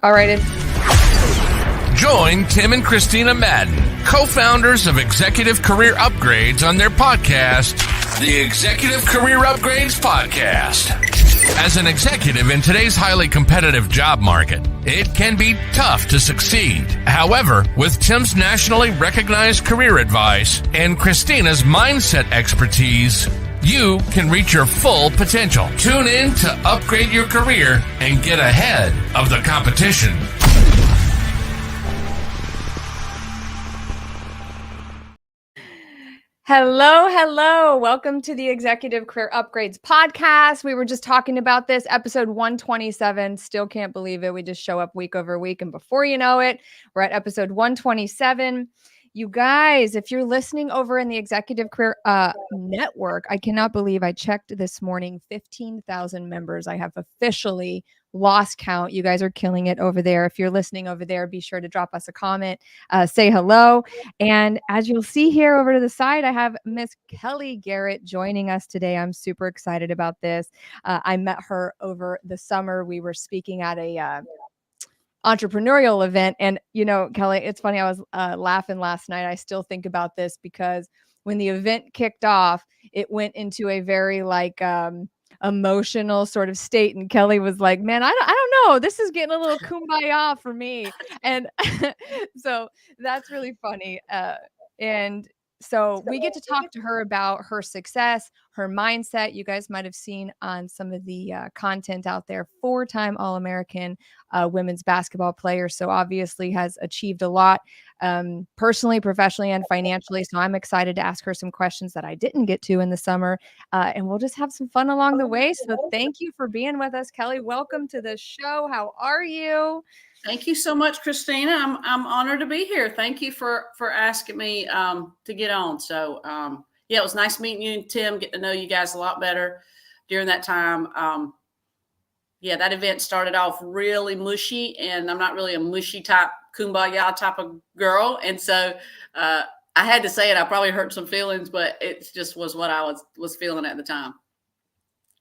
All right. Join Tim and Kristina Madden, co-founders of Executive Career Upgrades, on their podcast, the Executive Career Upgrades Podcast. As an executive in today's highly competitive job market, it can be tough to succeed. However, with Tim's nationally recognized career advice and Kristina's mindset expertise, you can reach your full potential. Tune in to upgrade your career and get ahead of the competition. Hello. Welcome to the Executive Career Upgrades Podcast. We were just talking about this, episode 127. Still can't believe it. We just show up week over week, and before you know it, we're at episode 127. You guys, if you're listening over in the Executive Career Network, I cannot believe I checked this morning, 15,000 members. I have officially lost count. You guys are killing it over there. If you're listening over there, be sure to drop us a comment, say hello. And as you'll see here over to the side, I have Miss Kelli Garrett joining us today. I'm super excited about this. I met her over the summer. We were speaking at a entrepreneurial event. And, you know, Kelli, it's funny. I was laughing last night. I still think about this because when the event kicked off, it went into a very emotional sort of state. And Kelli was like, man, I don't know. This is getting a little kumbaya for me. And so that's really funny. And so we get to talk to her about her success, her mindset. You guys might have seen on some of the content out there, 4-time All-American women's basketball player. So obviously has achieved a lot personally, professionally, and financially. So I'm excited to ask her some questions that I didn't get to in the summer. And we'll just have some fun along the way. So thank you for being with us, Kelli. Welcome to the show. How are you? Thank you so much, Kristina. I'm honored to be here. Thank you for asking me to get on. So yeah, it was nice meeting you and Tim, getting to know you guys a lot better during that time. Yeah, that event started off really mushy, and I'm not really a mushy type, kumbaya type of girl. And so I had to say it. I probably hurt some feelings, but it just was what I was feeling at the time.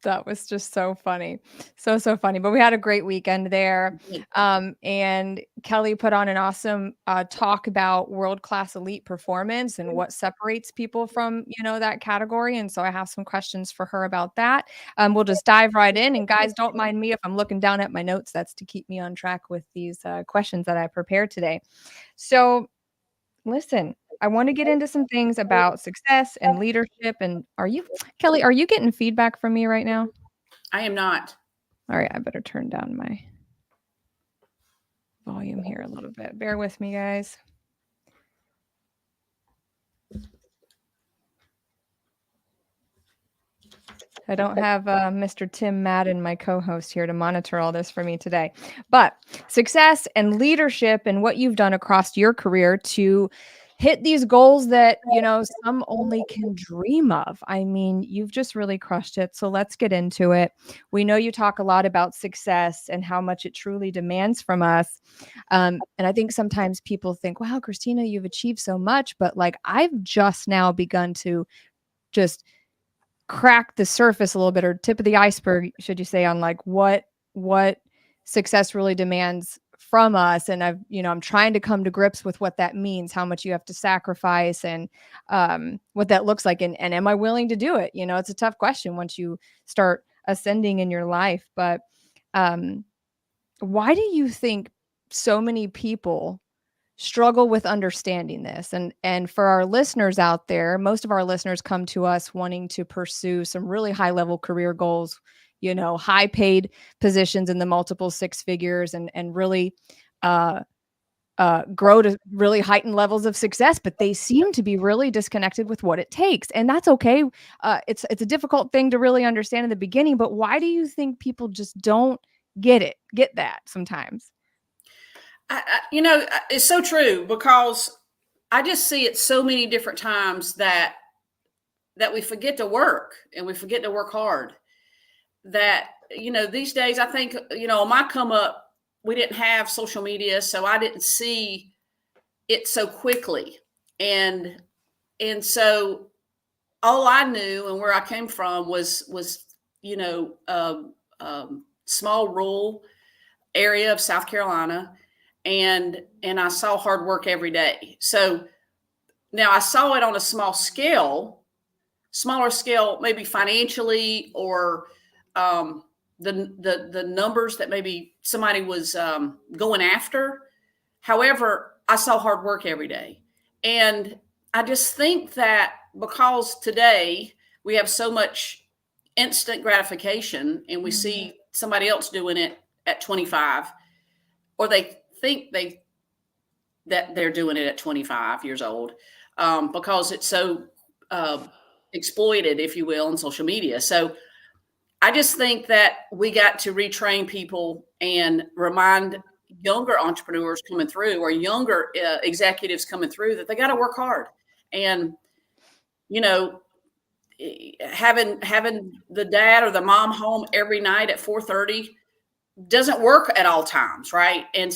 That was just so funny. So funny. But we had a great weekend there. And Kelli put on an awesome talk about world-class elite performance and what separates people from, that category. And so I have some questions for her about that. We'll just dive right in. And guys, don't mind me if I'm looking down at my notes. That's to keep me on track with these questions that I prepared today. So listen, I want to get into some things about success and leadership. And Kelli, are you getting feedback from me right now? I am not. All right. I better turn down my volume here a little bit. Bear with me, guys. I don't have Mr. Tim Madden, my co-host, here to monitor all this for me today. But success and leadership and what you've done across your career to hit these goals that, some only can dream of. I mean, you've just really crushed it. So let's get into it. We know you talk a lot about success and how much it truly demands from us. And I think sometimes people think, wow, Kristina, you've achieved so much. But I've just now begun to just crack the surface a little bit, or tip of the iceberg, should you say, on what success really demands from us. And I'm trying to come to grips with what that means, how much you have to sacrifice, and what that looks like. And am I willing to do it? It's a tough question once you start ascending in your life. But why do you think so many people struggle with understanding this? And for our listeners out there, most of our listeners come to us wanting to pursue some really high level career goals, high paid positions in the multiple six figures, and really grow to really heightened levels of success, but they seem to be really disconnected with what it takes. And that's okay. It's a difficult thing to really understand in the beginning, but why do you think people just don't get that sometimes? It's so true, because I just see it so many different times that we forget to work, and we forget to work hard. That, these days, I think, on my come up, we didn't have social media, so I didn't see it so quickly. And so all I knew and where I came from was small rural area of South Carolina, and I saw hard work every day. So now I saw it on a smaller scale, maybe financially, or the numbers that maybe somebody was going after. However, I saw hard work every day. And I just think that because today we have so much instant gratification and we see somebody else doing it at 25, or they think that they're doing it at 25 years old, because it's so exploited, if you will, on social media. So I just think that we got to retrain people and remind younger entrepreneurs coming through, or younger executives coming through, that they got to work hard. And, you know, having the dad or the mom home every night at 4:30 doesn't work at all times, right? And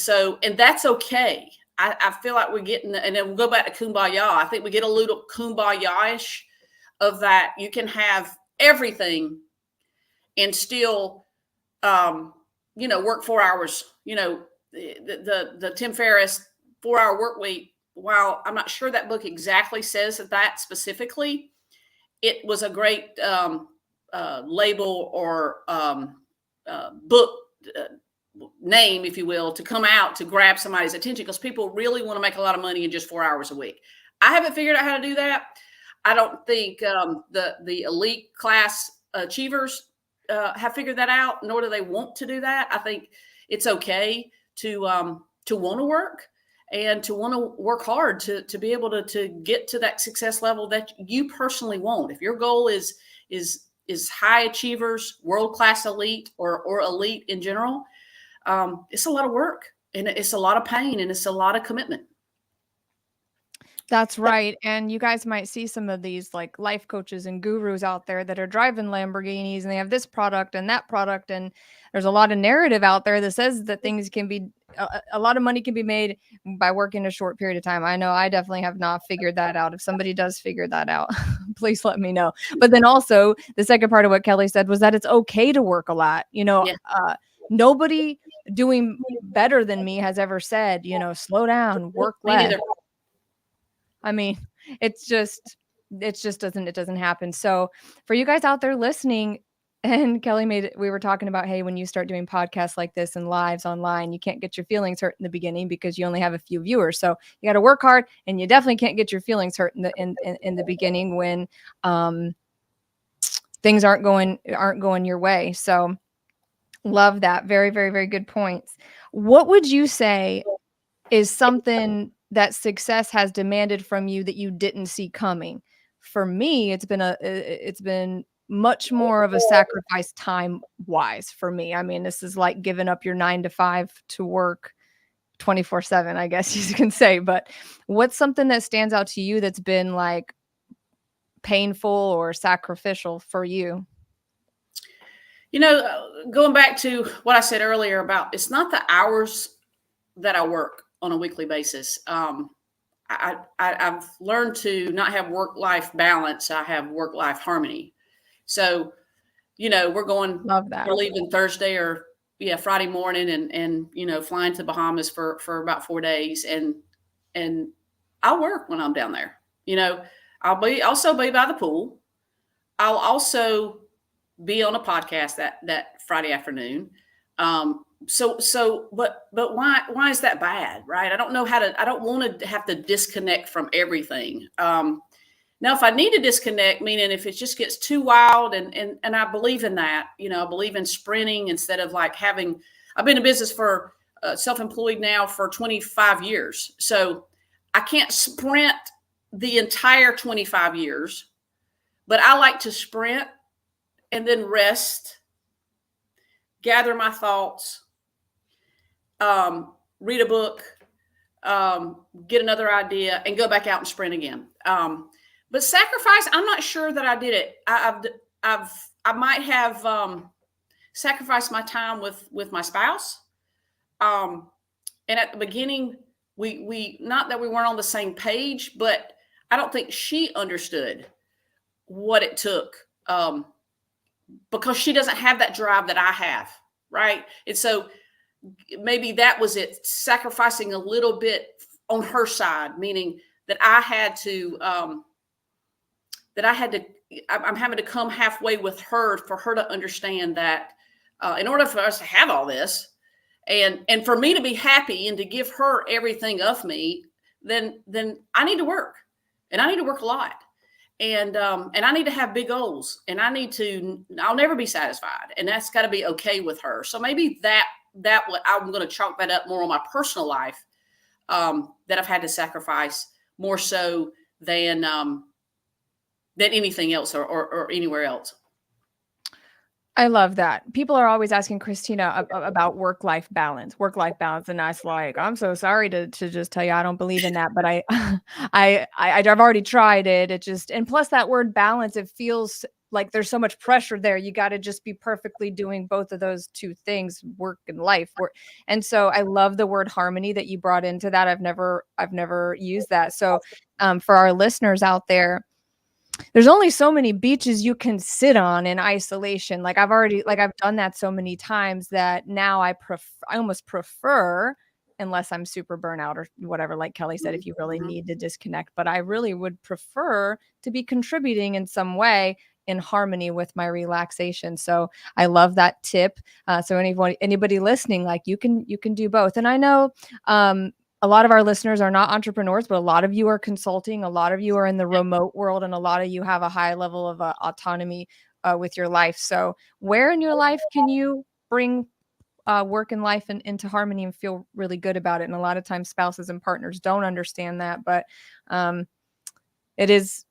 that's okay. I feel like we're getting, and then we'll go back to kumbaya. I think we get a little kumbaya-ish of that. You can have everything and still, work 4 hours. The Tim Ferriss 4-hour work week. While I'm not sure that book exactly says that specifically, it was a great label or book name, if you will, to come out to grab somebody's attention, because people really want to make a lot of money in just 4 hours a week. I haven't figured out how to do that. I don't think the elite class achievers have figured that out, nor do they want to do that. I think it's okay to want to work and to want to work hard to be able to get to that success level that you personally want. If your goal is high achievers, world-class elite, or elite in general, it's a lot of work, and it's a lot of pain, and it's a lot of commitment. That's right. And you guys might see some of these like life coaches and gurus out there that are driving Lamborghinis, and they have this product and that product. And there's a lot of narrative out there that says that things can be, a lot of money can be made by working a short period of time. I know I definitely have not figured that out. If somebody does figure that out, please let me know. But then also the second part of what Kelli said was that it's okay to work a lot. Nobody doing better than me has ever said, slow down, work less. I mean, it doesn't happen. So for you guys out there listening, and Kelli we were talking about, hey, when you start doing podcasts like this and lives online, you can't get your feelings hurt in the beginning because you only have a few viewers. So you got to work hard, and you definitely can't get your feelings hurt in the beginning when things aren't going your way. So love that. Very, very, very good points. What would you say is something that success has demanded from you that you didn't see coming? For me, it's been much more of a sacrifice time wise for me. I mean, this is like giving up your 9 to 5 to work 24/7, I guess you can say. But what's something that stands out to you that's been like painful or sacrificial for you? Going back to what I said earlier about, it's not the hours that I work on a weekly basis. I've learned to not have work-life balance. I have work-life harmony. So, we're leaving Thursday or Friday morning, and flying to Bahamas for about 4 days. And I'll work when I'm down there. I'll also be by the pool. I'll also be on a podcast that Friday afternoon. But why is that bad, right? I don't want to have to disconnect from everything. Now, if I need to disconnect, meaning if it just gets too wild, and I believe in that, I believe in sprinting instead of like I've been in business for self-employed now for 25 years. So I can't sprint the entire 25 years, but I like to sprint and then rest, gather my thoughts, read a book, get another idea, and go back out and sprint again. But sacrifice, I'm not sure that I did it. I might have sacrificed my time with my spouse. And at the beginning, we not that we weren't on the same page, but I don't think she understood what it took, because she doesn't have that drive that I have, right? And so maybe that was it, sacrificing a little bit on her side, meaning that I'm having to come halfway with her for her to understand that in order for us to have all this and for me to be happy and to give her everything of me, then I need to work, and I need to work a lot. And I need to have big goals, and I'll never be satisfied, and that's got to be okay with her. So maybe that I'm going to chalk that up more on my personal life, that I've had to sacrifice more so than anything else or anywhere else. I love that. People are always asking Kristina about work-life balance. And I was like, I'm so sorry to just tell you, I don't believe in that, but I've already tried it. It just, and plus that word balance, it feels like there's so much pressure there. You got to just be perfectly doing both of those two things, work and life. And so I love the word harmony that you brought into that. I've never used that. So for our listeners out there, there's only so many beaches you can sit on in isolation. I've done that so many times that now I almost prefer, unless I'm super burnout or whatever, like Kelli said, if you really need to disconnect, but I really would prefer to be contributing in some way in harmony with my relaxation. So I love that tip. So anybody listening, you can do both. And I know, a lot of our listeners are not entrepreneurs, but a lot of you are consulting. A lot of you are in the remote world, and a lot of you have a high level of autonomy with your life. So where in your life can you bring work and life into harmony and feel really good about it? And a lot of times spouses and partners don't understand that, but it is,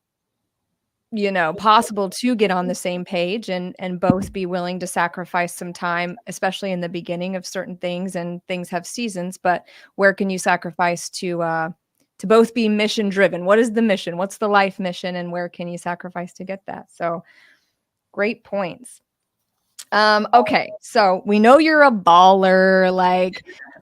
possible to get on the same page and both be willing to sacrifice some time, especially in the beginning of certain things, and things have seasons, but where can you sacrifice to both be mission driven? What is the mission? What's the life mission? And where can you sacrifice to get that? So great points. Okay. So we know you're a baller,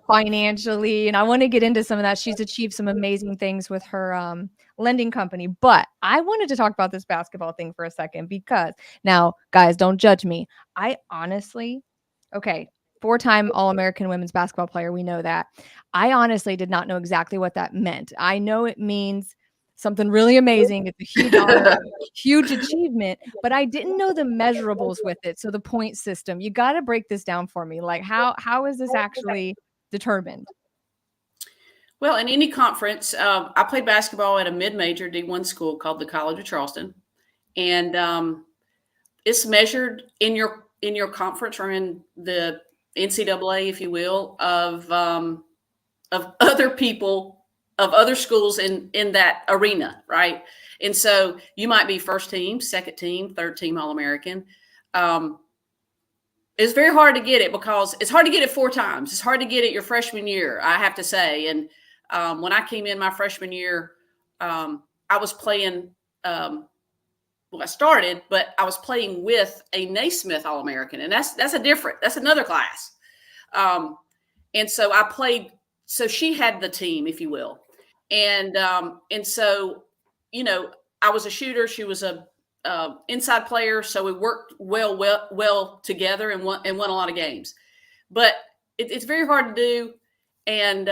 financially, and I want to get into some of that. She's achieved some amazing things with her lending company, but I wanted to talk about this basketball thing for a second, because now, guys, don't judge me. I honestly, okay, 4-time All-American women's basketball player. We know that. I honestly did not know exactly what that meant. I know it means something really amazing. It's a huge honor, huge achievement, but I didn't know the measurables with it. So the point system, you got to break this down for me. How is this actually determined? Well, in any conference, I played basketball at a mid-major D1 school called the College of Charleston, and it's measured in your conference, or in the NCAA, if you will, of other people, of other schools in that arena, right? And so you might be first team, second team, third team All-American. It's very hard to get it, because it's hard to get it 4 times. It's hard to get it your freshman year, I have to say. And when I came in my freshman year, I was playing, I started, but I was playing with a Naismith All-American, and that's another class. And so I played, so she had the team, if you will. And so, I was a shooter. She was a inside player. So we worked well together, and won a lot of games, but it's very hard to do. And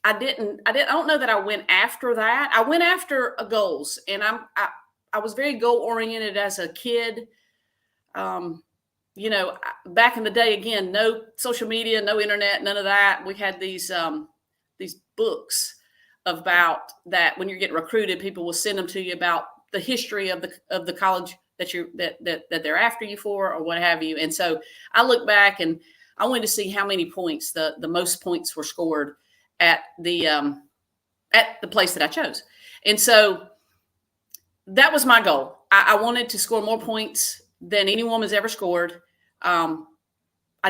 I don't know that I went after that. I went after goals, and I was very goal oriented as a kid. Back in the day, again, no social media, no internet, none of that. We had these books about that. When you're getting recruited, people will send them to you about the history of the college that they're after you for, or what have you. And so I look back, and I wanted to see how many points, the most points were scored at the place that I chose. And so that was my goal. I wanted to score more points than any woman's ever scored. I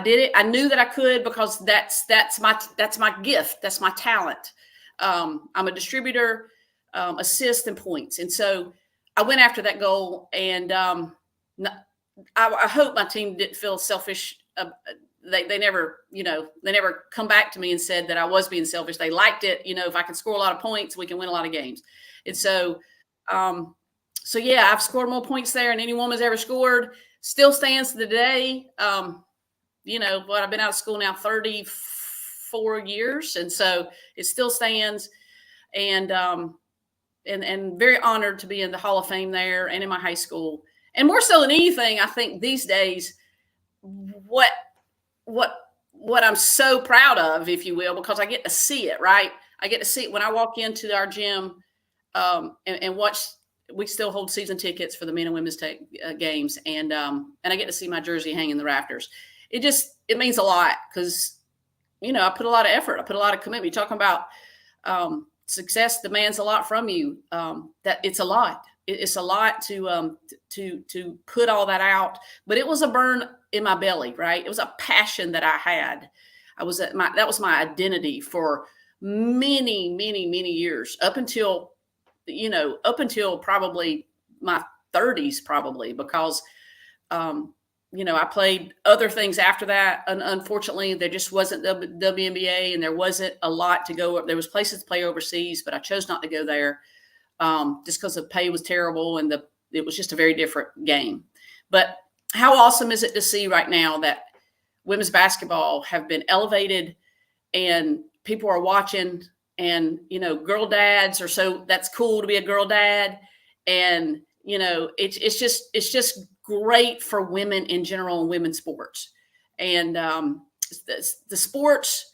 did it. I knew that I could, because that's my gift. That's my talent. I'm a distributor, assist, and points. And so I went after that goal, and I hope my team didn't feel selfish. They never come back to me and said that I was being selfish. They liked it. If I can score a lot of points, we can win a lot of games. And so, yeah, I've scored more points there than any woman's ever scored. Still stands today. I've been out of school now 34 years. And so it still stands. And very honored to be in the Hall of Fame there and in my high school. And more so than anything, I think these days, what I'm so proud of, if you will, because I get to see it, right? I get to see it when I walk into our gym and watch. We still hold season tickets for the men and women's games. And I get to see my jersey hang in the rafters. It means a lot because, I put a lot of effort. I put a lot of commitment. You're talking about success demands a lot from you. That it's a lot. It's a lot to put all that out. But it was a burn in my belly, right? It was a passion that I had. That was my identity for many, many, many years, up until probably my 30s, probably, because I played other things after that. And unfortunately, there just wasn't WNBA, and there wasn't a lot to go. There was places to play overseas, but I chose not to go there just because the pay was terrible and it was just a very different game. But how awesome is it to see right now that women's basketball have been elevated and people are watching, and, girl dads are so, that's cool to be a girl dad. And, it's just great for women in general and women's sports. And the sports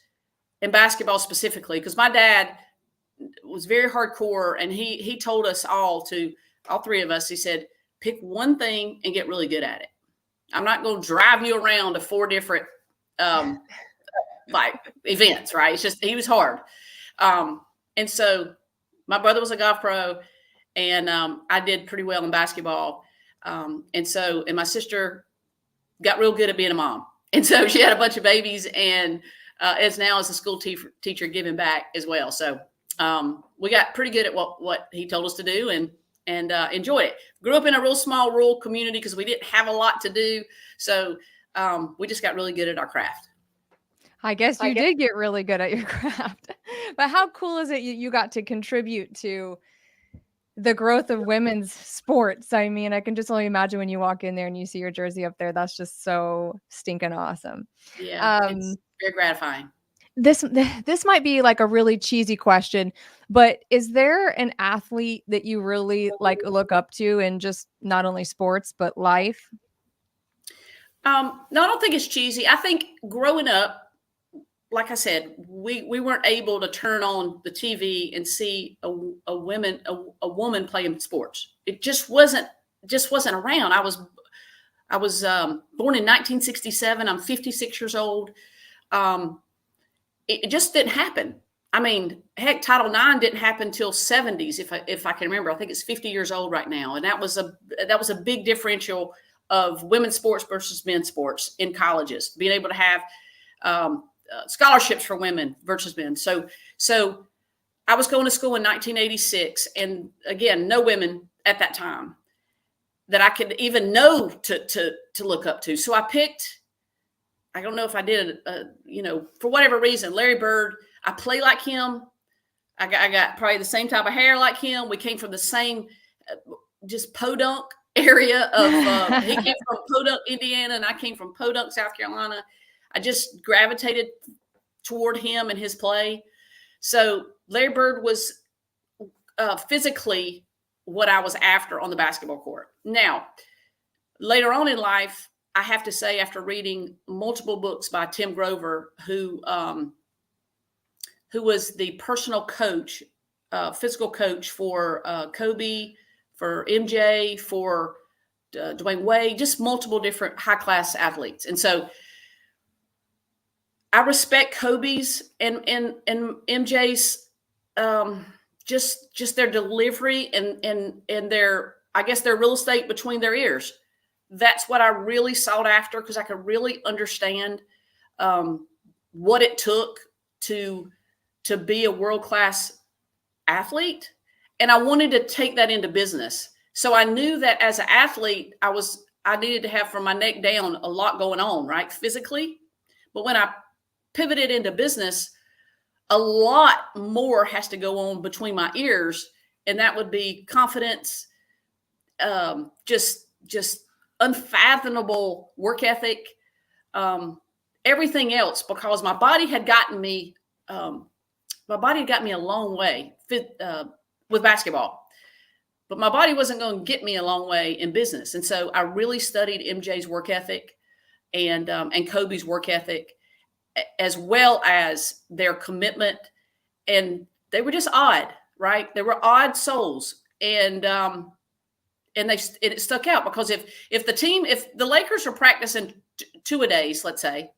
and basketball specifically, because my dad was very hardcore, and he told us all three of us, he said, pick one thing and get really good at it. I'm not going to drive you around to 4 different events, right? It's just, he was hard. And so my brother was a golf pro, and I did pretty well in basketball. And my sister got real good at being a mom. And so she had a bunch of babies, and is now as a school teacher giving back as well. So we got pretty good at what he told us to do, and enjoyed it. Grew up in a real small rural community because we didn't have a lot to do. So we just got really good at our craft. I guess you did get really good at your craft. But how cool is it you got to contribute to the growth of women's sports? I mean, I can just only imagine when you walk in there and you see your jersey up there. That's just so stinking awesome. Yeah, it's very gratifying. This might be like a really cheesy question, but is there an athlete that you really look up to in just not only sports but life? No, I don't think it's cheesy. I think growing up, like I said, we weren't able to turn on the TV and see a woman playing sports. It just wasn't around. I was born in 1967. I'm 56 years old. It just didn't happen. I mean, heck, Title IX didn't happen till 70s, if I can remember. I think it's 50 years old right now, and that was a big differential of women's sports versus men's sports in colleges, being able to have scholarships for women versus men. So I was going to school in 1986, and again, no women at that time that I could even know to look up to. So I picked, I don't know if I did, for whatever reason, Larry Bird. I play like him. I got probably the same type of hair like him. We came from the same just Podunk area of, he came from Podunk, Indiana, and I came from Podunk, South Carolina. I just gravitated toward him and his play. So Larry Bird was physically what I was after on the basketball court. Now, later on in life, I have to say, after reading multiple books by Tim Grover, who was the personal coach, physical coach for Kobe, for MJ, for Dwayne Wade, just multiple different high-class athletes. And so I respect Kobe's and MJ's just their delivery and their, I guess, their real estate between their ears. That's what I really sought after, because I could really understand what it took to be a world-class athlete. And I wanted to take that into business. So I knew that as an athlete, I needed to have from my neck down a lot going on, right, physically. But when I pivoted into business, a lot more has to go on between my ears, and that would be confidence, just unfathomable work ethic, everything else, because my body had gotten me a long way with basketball, but my body wasn't going to get me a long way in business. And so I really studied MJ's work ethic and Kobe's work ethic, as well as their commitment. And they were just odd, right? They were odd souls. And it stuck out, because if the Lakers are practicing 2-a-days, let's say,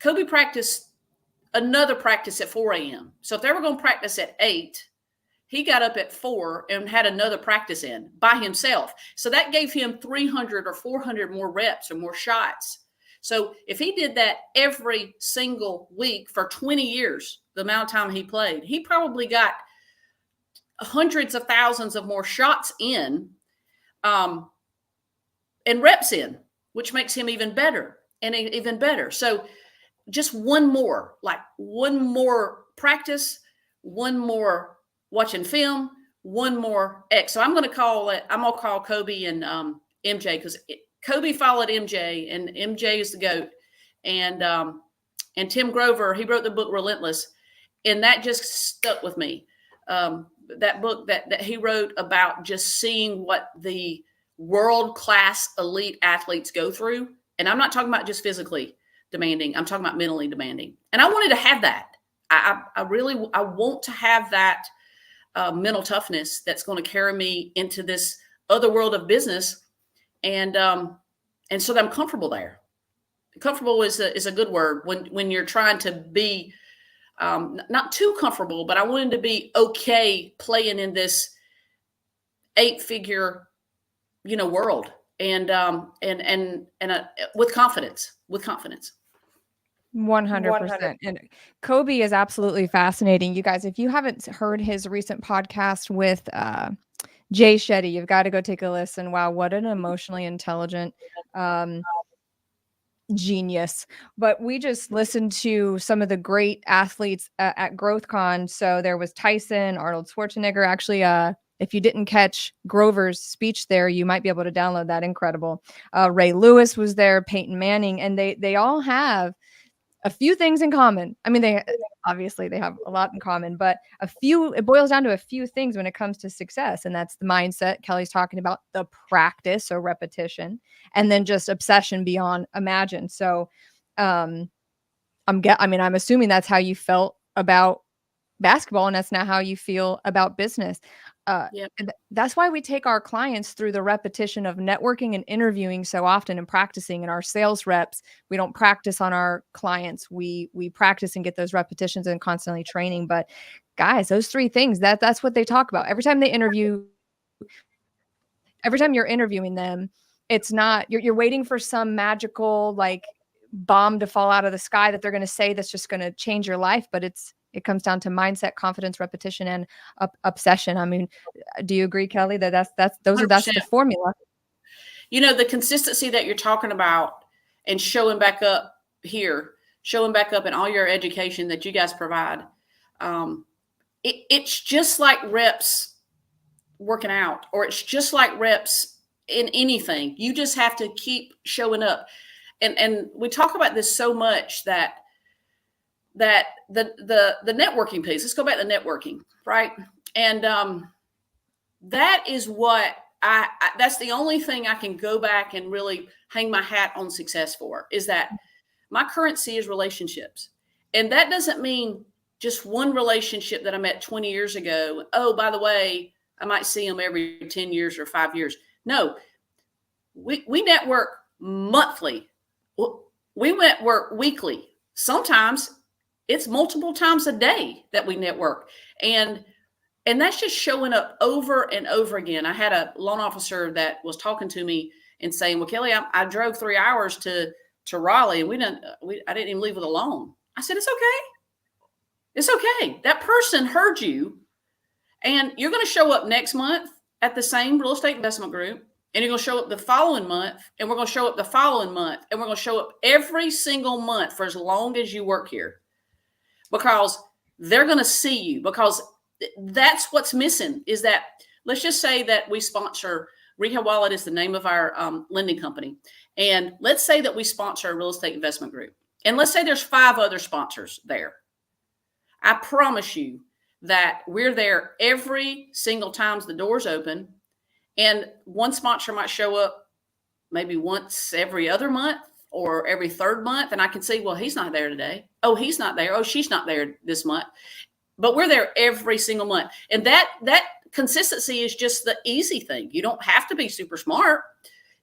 Kobe practiced another practice at 4 a.m. So if they were going to practice at 8, he got up at 4 and had another practice in by himself. So that gave him 300 or 400 more reps or more shots. So if he did that every single week for 20 years, the amount of time he played, he probably got hundreds of thousands of more shots in, and reps in, which makes him even better and even better. So just one more practice, one more watching film, one more X. So I'm going to call Kobe and MJ, because Kobe followed MJ, and MJ is the GOAT. And Tim Grover, he wrote the book Relentless, and that just stuck with me. That book that he wrote about just seeing what the world-class elite athletes go through. And I'm not talking about just physically demanding. I'm talking about mentally demanding. And I wanted to have that. I want to have that mental toughness that's going to carry me into this other world of business. And so that I'm comfortable there. Comfortable is a good word when you're trying to be not too comfortable, but I wanted to be okay playing in this 8-figure, world, and with confidence. 100%. And Kobe is absolutely fascinating. You guys, if you haven't heard his recent podcast with Jay Shetty, you've got to go take a listen. Wow, what an emotionally intelligent genius. But we just listened to some of the great athletes at GrowthCon. So there was Tyson, Arnold Schwarzenegger. Actually, if you didn't catch Grover's speech there, you might be able to download that. Incredible. Ray Lewis was there, Peyton Manning, and they all have a few things in common. I mean, they have a lot in common, but it boils down to a few things when it comes to success. And that's the mindset Kelly's talking about, the practice or repetition, and then just obsession beyond imagine. So, I'm assuming that's how you felt about basketball, and that's not how you feel about business. Yep. That's why we take our clients through the repetition of networking and interviewing so often, and practicing. And our sales reps, we don't practice on our clients. We practice and get those repetitions and constantly training. But guys, those 3 things, that's what they talk about every time they interview. Every time you're interviewing them, it's not you're waiting for some magical bomb to fall out of the sky that they're going to say that's just going to change your life. But it comes down to mindset, confidence, repetition, and obsession. I mean, do you agree, Kelly, that's the formula? The consistency that you're talking about, and showing back up in all your education that you guys provide. It's just like reps working out, or it's just like reps in anything. You just have to keep showing up. And we talk about this so much that the networking piece, let's go back to networking, right? And that is what that's the only thing I can go back and really hang my hat on success for, is that my currency is relationships. And that doesn't mean just one relationship that I met 20 years ago. Oh, by the way, I might see them every 10 years or 5 years. No, we network monthly. We network weekly. Sometimes it's multiple times a day that we network. And that's just showing up over and over again. I had a loan officer that was talking to me and saying, well, Kelly, I drove 3 hours to Raleigh, and I didn't even leave with a loan. I said, it's okay. It's okay. That person heard you, and you're going to show up next month at the same real estate investment group, and you're going to show up the following month, and we're going to show up the following month, and we're going to show up every single month for as long as you work here, because they're going to see you. Because that's what's missing, is that, let's just say that we sponsor, Rehab Wallet is the name of our lending company. And let's say that we sponsor a real estate investment group, and let's say there's 5 other sponsors there. I promise you that we're there every single time the doors open, and one sponsor might show up maybe once every other month or every 3rd month. And I can see, well, he's not there today. Oh, he's not there. Oh, she's not there this month. But we're there every single month. And that consistency is just the easy thing. You don't have to be super smart.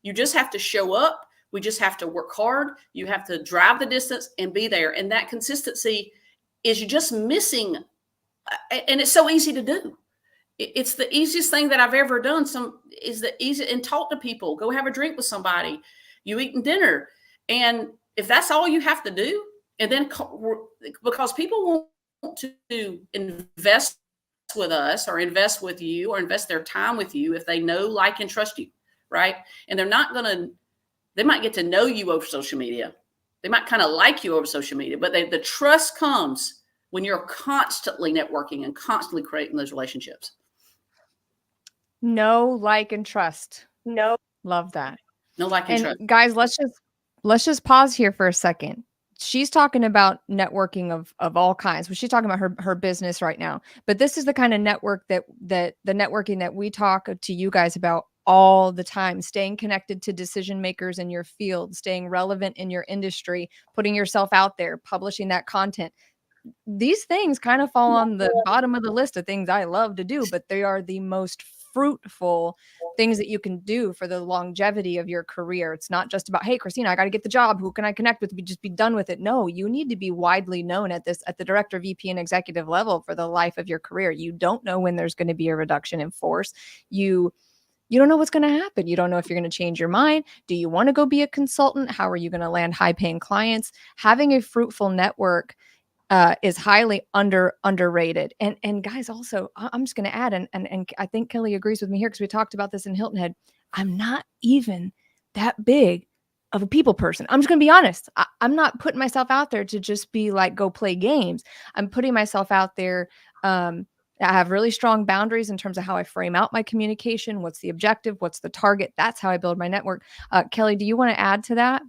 You just have to show up. We just have to work hard. You have to drive the distance and be there. And that consistency is just missing. And it's so easy to do. It's the easiest thing that I've ever done. And talk to people, go have a drink with somebody, you eating dinner. And if that's all you have to do, and then because people want to invest with us or invest with you or invest their time with you if they know, like, and trust you, right? And they might get to know you over social media. They might kind of like you over social media, but the trust comes when you're constantly networking and constantly creating those relationships. Know, like, and trust. No. Love that. No, like, and trust. Guys, let's just pause here for a second. She's talking about networking of all kinds. Well, she's talking about her business right now. But this is the kind of network that the networking that we talk to you guys about all the time. Staying connected to decision makers in your field, staying relevant in your industry, putting yourself out there, publishing that content. These things kind of fall on the bottom of the list of things I love to do, but they are the most fruitful things that you can do for the longevity of your career. It's not just about, hey, Kristina, I got to get the job. Who can I connect with? Just be done with it. No, you need to be widely known at the director, VP, and executive level for the life of your career. You don't know when there's going to be a reduction in force. You don't know what's going to happen. You don't know if you're going to change your mind. Do you want to go be a consultant? How are you going to land high-paying clients? Having a fruitful network is highly underrated. And guys, also, I'm just going to add, and I think Kelli agrees with me here because we talked about this in Hilton Head. I'm not even that big of a people person. I'm just going to be honest. I'm not putting myself out there to just be like, go play games. I'm putting myself out there. I have really strong boundaries in terms of how I frame out my communication. What's the objective? What's the target? That's how I build my network. Kelli, do you want to add to that?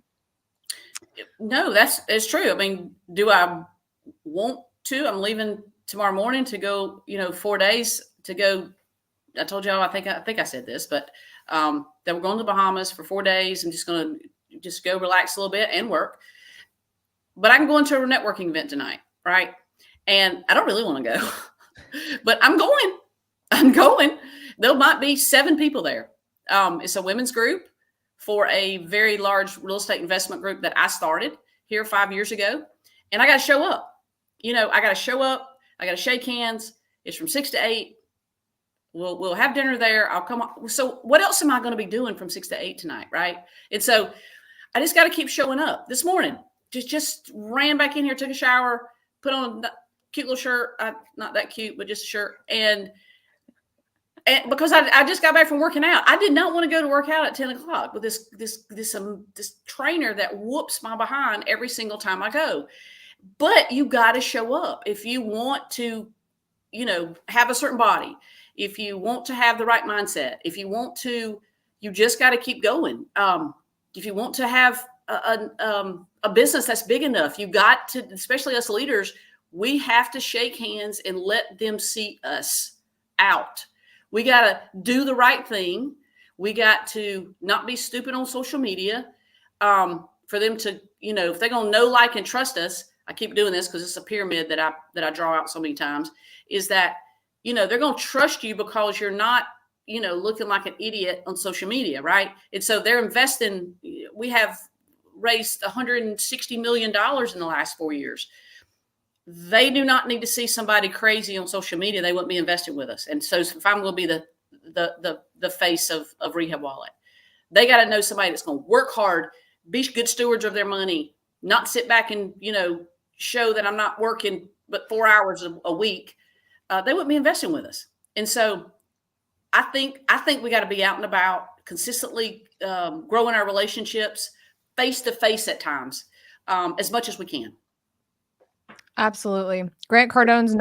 No, it's true. I mean, do I want to? I'm leaving tomorrow morning to go, 4 days to go. I told y'all, I think I said this, but that we're going to the Bahamas for 4 days. I'm just going to go relax a little bit and work. But I can go into a networking event tonight, right? And I don't really want to go, but I'm going. There might be 7 people there. It's a women's group for a very large real estate investment group that I started here 5 years ago. And I got to show up. I got to show up. I got to shake hands. It's from 6 to 8. We'll have dinner there. I'll come on. So what else am I going to be doing from 6 to 8 tonight, right? And so I just got to keep showing up. This morning, just ran back in here, took a shower, put on a cute little shirt. Not that cute, but just a shirt. And because I just got back from working out. I did not want to go to work out at 10 o'clock with this trainer that whoops my behind every single time I go. But you got to show up if you want to, have a certain body, if you want to have the right mindset, if you want to, you just got to keep going. If you want to have a business that's big enough, you got to, especially us leaders, we have to shake hands and let them see us out. We got to do the right thing. We got to not be stupid on social media for them to, if they're going to know, like, and trust us. I keep doing this because it's a pyramid that I draw out so many times, is that, they're going to trust you because you're not, looking like an idiot on social media. Right. And so they're investing. We have raised $160 million in the last 4 years. They do not need to see somebody crazy on social media. They wouldn't be investing with us. And so if I'm going to be the face of Rehab Wallet, they got to know somebody that's going to work hard, be good stewards of their money, not sit back and, show that I'm not working but 4 hours a week. They wouldn't be investing with us. And so I think we got to be out and about, consistently growing our relationships face to face at times, as much as we can. Absolutely. Grant Cardone's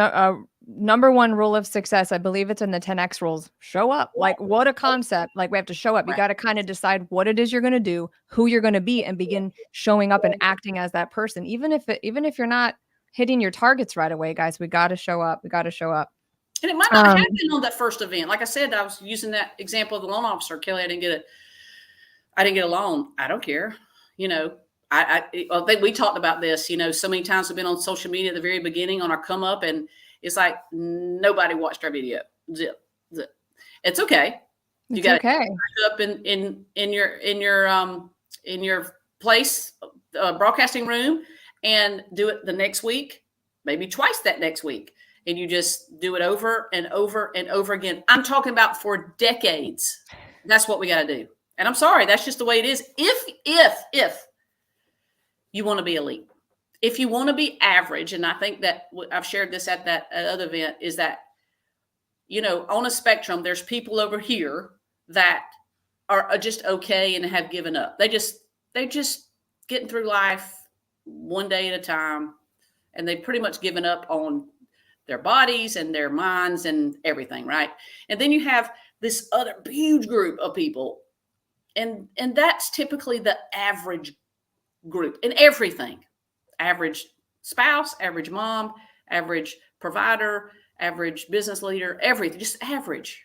number one rule of success, I believe it's in the 10X rules. Show up. Like, what a concept. Like, we have to show up. You got to kind of decide what it is you're going to do, who you're going to be, and begin showing up and acting as that person. Even if you're not hitting your targets right away, guys, we got to show up. We got to show up. And it might not happen on that first event. Like I said, I was using that example of the loan officer. Kelli, I didn't get a loan. I don't care. You know, I think we talked about this, you know, so many times we've been on social media at the very beginning on our come up, and it's like nobody watched our video. Zip. It's okay. You got to up in your place, broadcasting room, and do it the next week, maybe twice that next week. And you just do it over and over and over again. I'm talking about for decades. That's what we got to do. And I'm sorry, that's just the way it is. If you want to be elite, if you want to be average, and I think that I've shared this at that other event, is that, you know, on a spectrum, there's people over here that are just okay and have given up. They're just getting through life one day at a time, and they've pretty much given up on their bodies and their minds and everything, right? And then you have this other huge group of people, and that's typically the average group in everything. Average spouse, average mom, average provider, average business leader, everything, just average.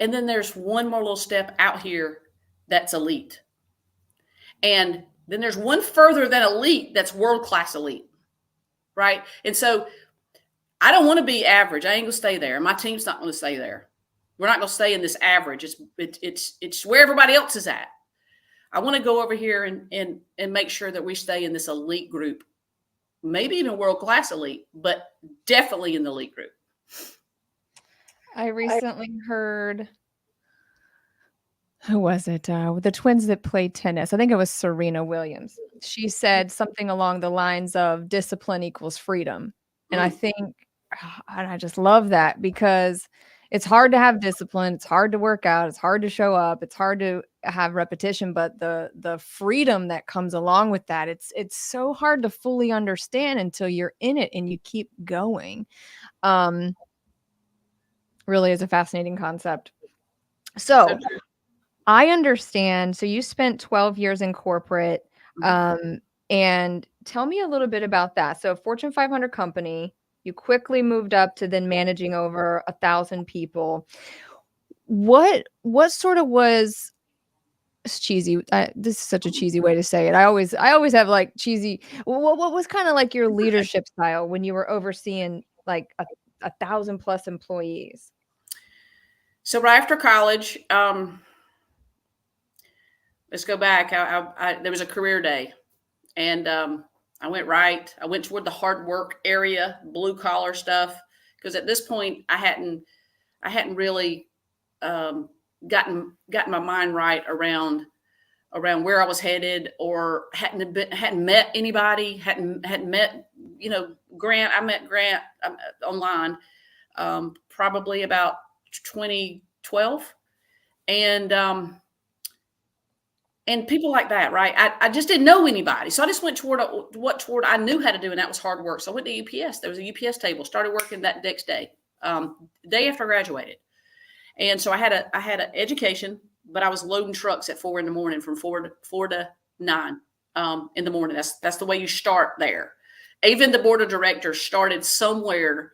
And then there's one more little step out here that's elite. And then there's one further than elite that's world-class elite. Right. And so I don't want to be average. I ain't gonna stay there. My team's not going to stay there. We're not going to stay in this average. It's where everybody else is at. I want to go over here and make sure that we stay in this elite group, maybe even world-class elite, but definitely in the elite group. I recently heard, who was it? The twins that played tennis. I think it was Serena Williams. She said something along the lines of discipline equals freedom. And I think, and I just love that, because it's hard to have discipline. It's hard to work out. It's hard to show up. It's hard to have repetition, but the freedom that comes along with that, it's so hard to fully understand until you're in it and you keep going. Really is a fascinating concept. So I understand. So you spent 12 years in corporate, and tell me a little bit about that. So Fortune 500 company, you quickly moved up to then managing over 1,000 people. What sort of was, it's cheesy. This is such a cheesy way to say it. I always have like cheesy. What was kind of like your leadership style when you were overseeing like 1,000 plus employees? So right after college, let's go back. There was a career day, and I went toward the hard work area, blue collar stuff, because at this point I hadn't really gotten my mind right around where I was headed, or hadn't met anybody, hadn't met, you know, Grant. I met Grant online probably about 2012, and people like that, right? I just didn't know anybody. So I just went toward what I knew how to do, and that was hard work. So I went to UPS. There was a UPS table, started working that next day, day after I graduated. And so I had an education, but I was loading trucks at 4 a.m. from 4 to 9 in the morning. That's the way you start there. Even the board of directors started somewhere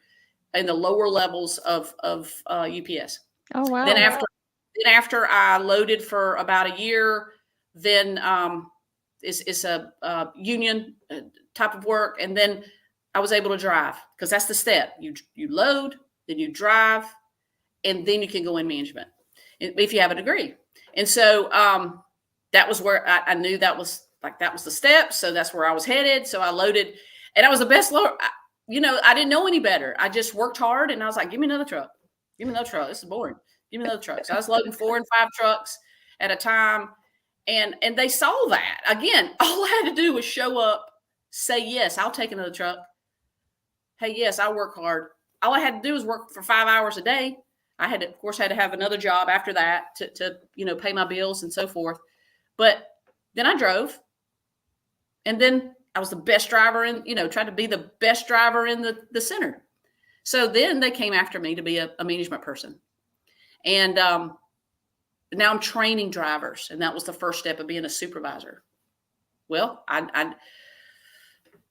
in the lower levels of UPS. Oh, wow. Then after I loaded for about a year, then it's a union type of work. And then I was able to drive, because that's the step. You load, then you drive, and then you can go in management if you have a degree. And so that was where I knew that was the step. So that's where I was headed. So I loaded, and I was the best loader. I didn't know any better. I just worked hard, and I was like, give me another truck. Give me another truck. This is boring. Give me another truck. So I was loading 4 and 5 trucks at a time. And they saw that. Again, all I had to do was show up, say, yes, I'll take another truck. Hey, yes, I work hard. All I had to do was work for 5 hours a day. I had to have another job after that to pay my bills and so forth. But then I drove, and then I was the best driver in, tried to be the best driver in the center. So then they came after me to be a management person. And now I'm training drivers. And that was the first step of being a supervisor. Well,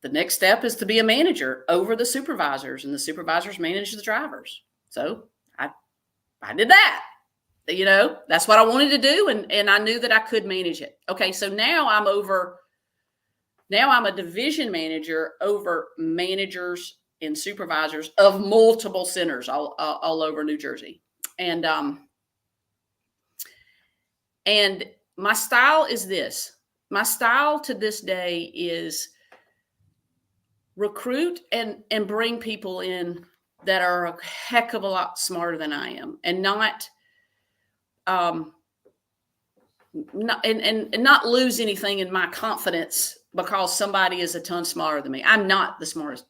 the next step is to be a manager over the supervisors, and the supervisors manage the drivers. So I did that. That's what I wanted to do. And I knew that I could manage it. Okay. So now I'm a division manager over managers and supervisors of multiple centers all over New Jersey. And my style is this. My style to this day is recruit and bring people in that are a heck of a lot smarter than I am, and not lose anything in my confidence because somebody is a ton smarter than me. I'm not the smartest,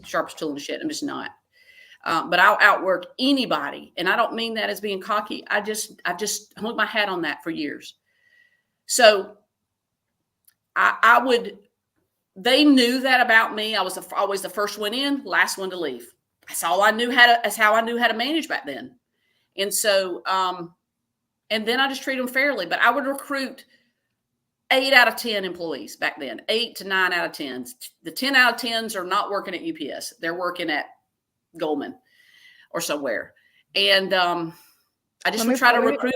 sharpest tool in the shed. I'm just not. But I'll outwork anybody. And I don't mean that as being cocky. I just hung my hat on that for years. So they knew that about me. I was always the first one in, last one to leave. That's how I knew how to manage back then. And so, and then I just treat them fairly, but I would recruit 8 out of 10 employees back then, 8 to 9 out of 10. The 10 out of 10s are not working at UPS. They're working at Goldman or somewhere. And I just would try to recruit.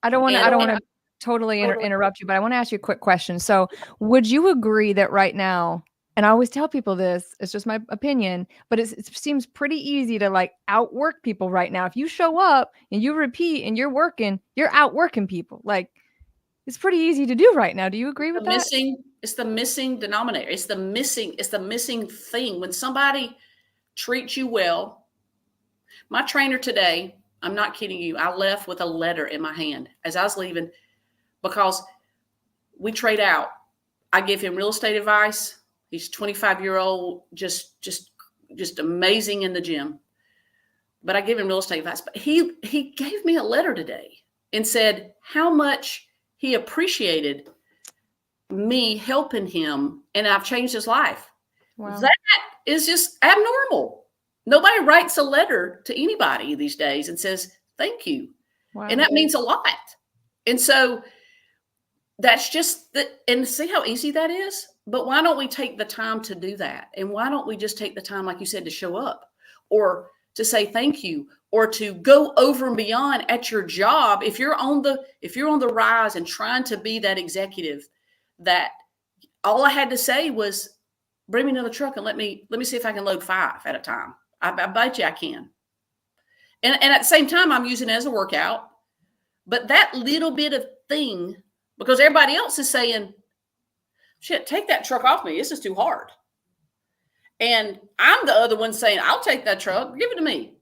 I don't want to totally interrupt you, but I want to ask you a quick question. So would you agree that right now, and I always tell people this, it's just my opinion, but it seems pretty easy to like outwork people right now. If you show up and you repeat and you're working, you're outworking people. Like, it's pretty easy to do right now. Do you agree with that? It's the missing denominator. It's the missing thing. When somebody treats you well, my trainer today, I'm not kidding you, I left with a letter in my hand as I was leaving because we trade out. I give him real estate advice. He's 25-year-old, just amazing in the gym. But I give him real estate advice. But he gave me a letter today and said how much he appreciated me helping him, and I've changed his life. Wow. That is just abnormal. Nobody writes a letter to anybody these days and says, thank you. Wow. And that means a lot. And so that's just and see how easy that is? But why don't we take the time to do that? And why don't we just take the time, like you said, to show up or to say thank you or to go over and beyond at your job? If you're on the rise and trying to be that executive, that all I had to say was bring me another truck and let me see if I can load 5 at a time. I bet you I can. And at the same time, I'm using it as a workout. But that little bit of thing, because everybody else is saying, shit, take that truck off me. This is too hard. And I'm the other one saying, I'll take that truck. Give it to me.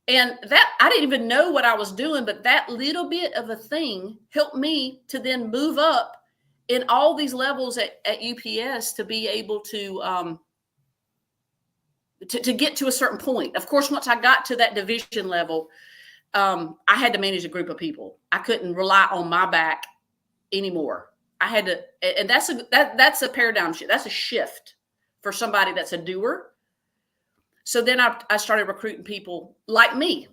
And that I didn't even know what I was doing, but that little bit of a thing helped me to then move up in all these levels at UPS to be able to get to a certain point. Of course, once I got to that division level, I had to manage a group of people. I couldn't rely on my back anymore. I had to, and that's a paradigm shift. That's a shift for somebody that's a doer. So then I started recruiting people like me.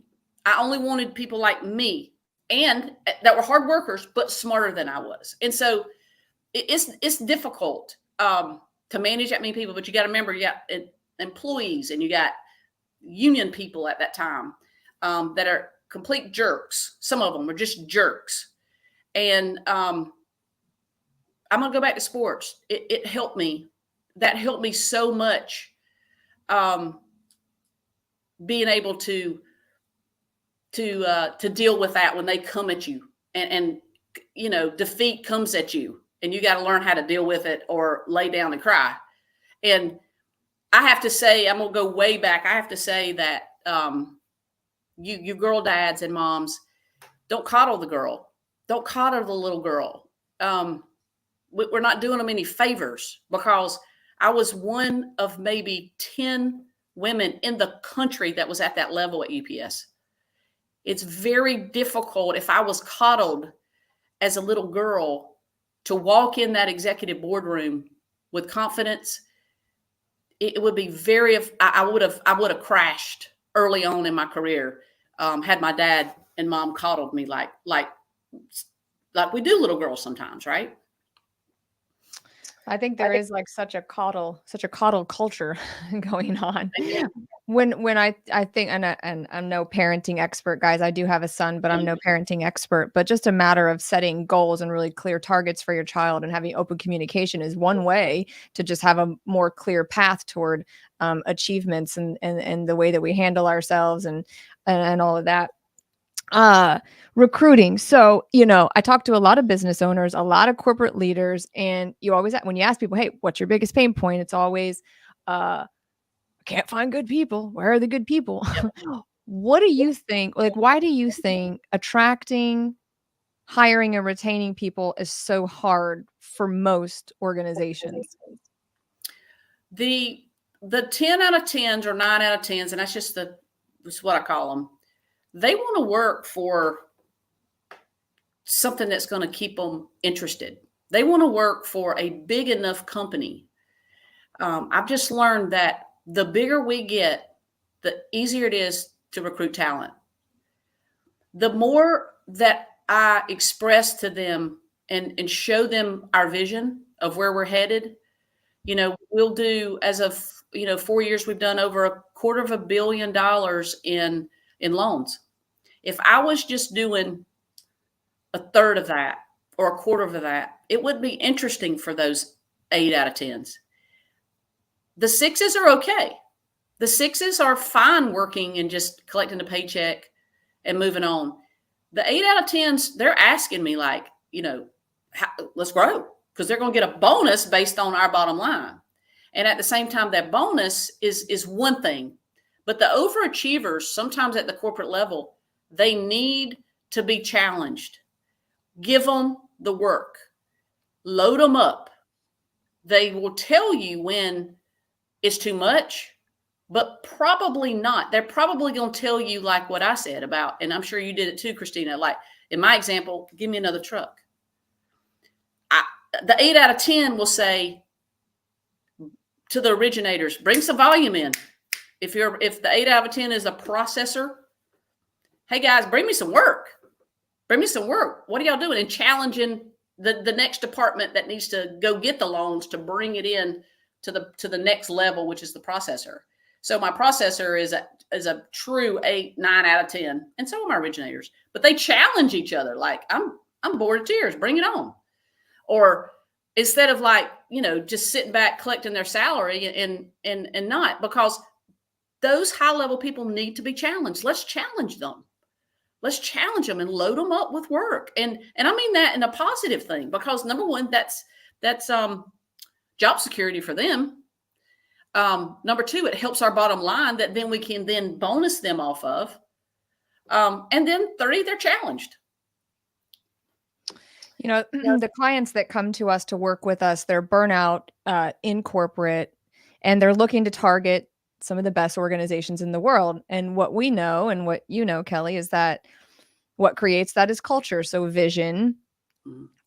I only wanted people like me and that were hard workers, but smarter than I was. And so it's difficult to manage that many people, but you got to remember, you got employees and you got union people at that time that are complete jerks. Some of them are just jerks. And I'm going to go back to sports. It helped me. That helped me so much. Being able to deal with that when they come at you and defeat comes at you and you got to learn how to deal with it or lay down and cry. And I have to say, I'm going to go way back. I have to say that you girl dads and moms, don't coddle the girl. Don't coddle the little girl. We're not doing them any favors because I was one of maybe 10 women in the country that was at that level at UPS. It's very difficult if I was coddled as a little girl to walk in that executive boardroom with confidence, it would be very, I would have crashed early on in my career, had my dad and mom coddled me like we do little girls sometimes, right? I think there is like such a coddle culture going on. Yeah. When I think, and I'm no parenting expert, guys. I do have a son, but I'm no parenting expert. But just a matter of setting goals and really clear targets for your child and having open communication is one way to just have a more clear path toward achievements and the way that we handle ourselves and all of that. Recruiting. So, I talk to a lot of business owners, a lot of corporate leaders, and you always, when you ask people, hey, what's your biggest pain point? It's always, can't find good people. Where are the good people? Yep. What do you think? Like, why do you think attracting, hiring, and retaining people is so hard for most organizations? The 10 out of 10s or 9 out of 10s, and that's what I call them. They want to work for something that's going to keep them interested. They want to work for a big enough company. I've just learned that the bigger we get, the easier it is to recruit talent. The more that I express to them and show them our vision of where we're headed, we'll do, as of 4 years, we've done over $250 million in loans. If I was just doing a third of that or a quarter of that, it would be interesting for those 8 out of 10s. The 6s are okay. The 6s are fine working and just collecting a paycheck and moving on. The 8 out of 10s, they're asking me like, let's grow, because they're going to get a bonus based on our bottom line. And at the same time, that bonus is one thing. But the overachievers, sometimes at the corporate level, they need to be challenged. Give them the work. Load them up. They will tell you when it's too much, but probably not. They're probably going to tell you like what I said about, and I'm sure you did it too, Kristina. Like in my example, give me another truck. The 8 out of 10 will say to the originators, bring some volume in. If the 8 out of 10 is a processor, hey guys, bring me some work. Bring me some work. What are y'all doing? And challenging the next department that needs to go get the loans to bring it in to the next level, which is the processor. So my processor is a true 8, 9 out of 10, and so are my originators. But they challenge each other. Like I'm bored of tears. Bring it on. Or instead of just sitting back collecting their salary and not, because those high level people need to be challenged. Let's challenge them. Let's challenge them and load them up with work. And I mean that in a positive thing, because number one, that's job security for them. Number two, it helps our bottom line that then we can then bonus them off of. And then 30, they're challenged. The clients that come to us to work with us, they're burnout in corporate, and they're looking to target some of the best organizations in the world. And what we know, and what Kelli, is that what creates that is culture. So vision,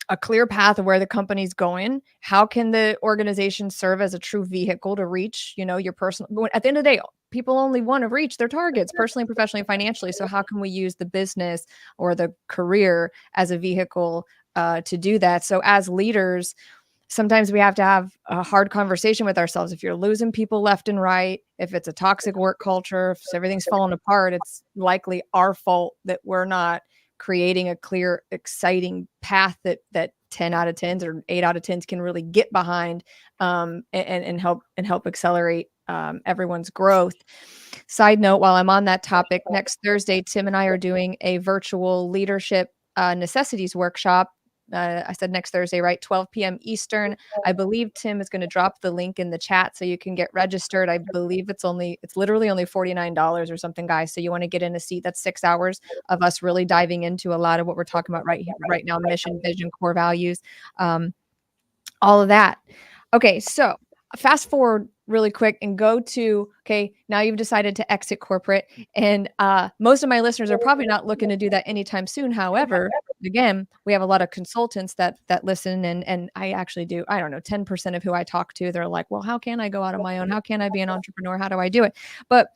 a clear path of where the company's going. How can the organization serve as a true vehicle to reach, your personal, at the end of the day, people only want to reach their targets personally, professionally, financially. So how can we use the business or the career as a vehicle to do that? So as leaders, sometimes we have to have a hard conversation with ourselves. If you're losing people left and right, if it's a toxic work culture, if everything's falling apart, it's likely our fault that we're not creating a clear, exciting path that 10 out of 10s or 8 out of 10s can really get behind and help accelerate everyone's growth. Side note, while I'm on that topic, next Thursday, Tim and I are doing a virtual leadership necessities workshop. I said next Thursday, right? 12 p.m. Eastern. I believe Tim is going to drop the link in the chat so you can get registered. I believe it's literally only $49 or something, guys. So you want to get in a seat. That's 6 hours of us really diving into a lot of what we're talking about right now: mission, vision, core values, all of that. Okay, so fast forward really quick and go to, okay, now you've decided to exit corporate, and most of my listeners are probably not looking to do that anytime soon. However, again, we have a lot of consultants that listen, and I actually do, I don't know, 10% of who I talk to, they're like, well, how can I go out on my own? How can I be an entrepreneur? How do I do it? But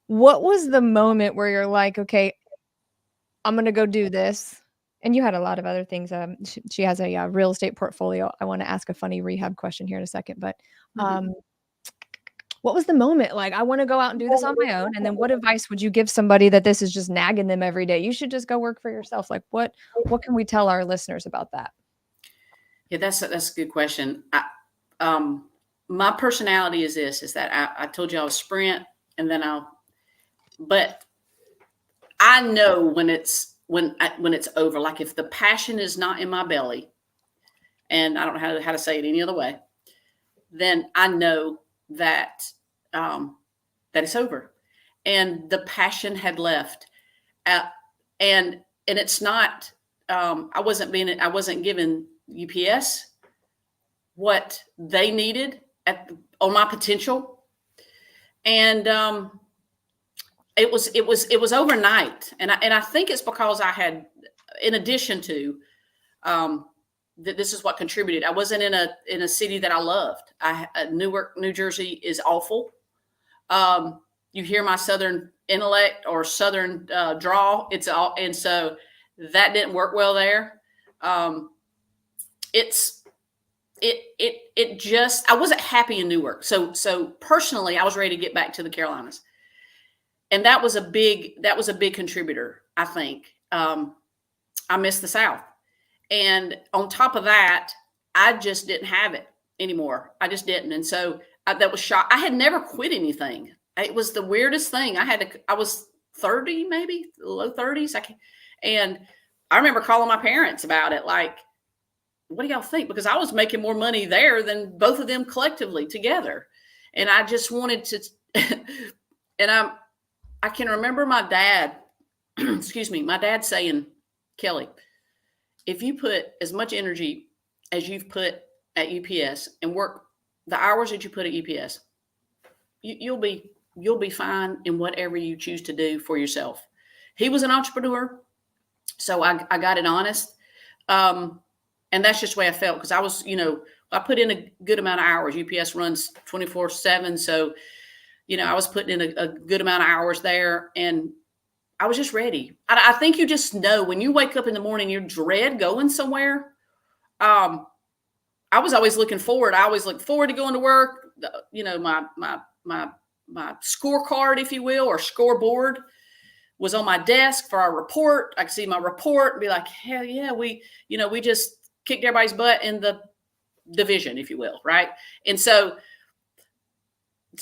what was the moment where you're like, okay, I'm going to go do this? And you had a lot of other things. She has a real estate portfolio. I want to ask a funny rehab question here in a second, but what was the moment like? I want to go out and do this on my own. And then what advice would you give somebody that this is just nagging them every day? You should just go work for yourself. Like what can we tell our listeners about that? Yeah, that's a good question. My personality is that I told you I was sprint, and then but I know when it's over. Like if the passion is not in my belly, and I don't know how to say it any other way, then I know that that it's over, and the passion had left, and it's not. I wasn't given UPS what they needed on my potential, and it was overnight, and I think it's because I had, in addition to this is what contributed. I wasn't in a city that I loved. Newark, New Jersey is awful. You hear my Southern intellect or Southern drawl. It's all, and so that didn't work well there. It just, I wasn't happy in Newark. So personally, I was ready to get back to the Carolinas, and that was a big contributor. I think I missed the South. And on top of that, I just didn't have it anymore. I just didn't. And so that was shock. I had never quit anything. It was the weirdest thing. I was 30, maybe low 30s. And I remember calling my parents about it. Like, what do y'all think? Because I was making more money there than both of them collectively together. And I just wanted to, and I can remember my dad, my dad saying, Kelli, if you put as much energy as you've put at UPS and work the hours that you put at UPS, you'll be fine in whatever you choose to do for yourself. He was an entrepreneur, so I got it honest, and that's just the way I felt, because I was, I put in a good amount of hours. UPS runs 24/7, so I was putting in a good amount of hours there, and I was just ready. I think you just know when you wake up in the morning, you dread going somewhere. I was always looking forward. I always look forward to going to work. My scorecard, if you will, or scoreboard was on my desk for our report. I could see my report and be like, hell yeah, we just kicked everybody's butt in the division, if you will. Right. And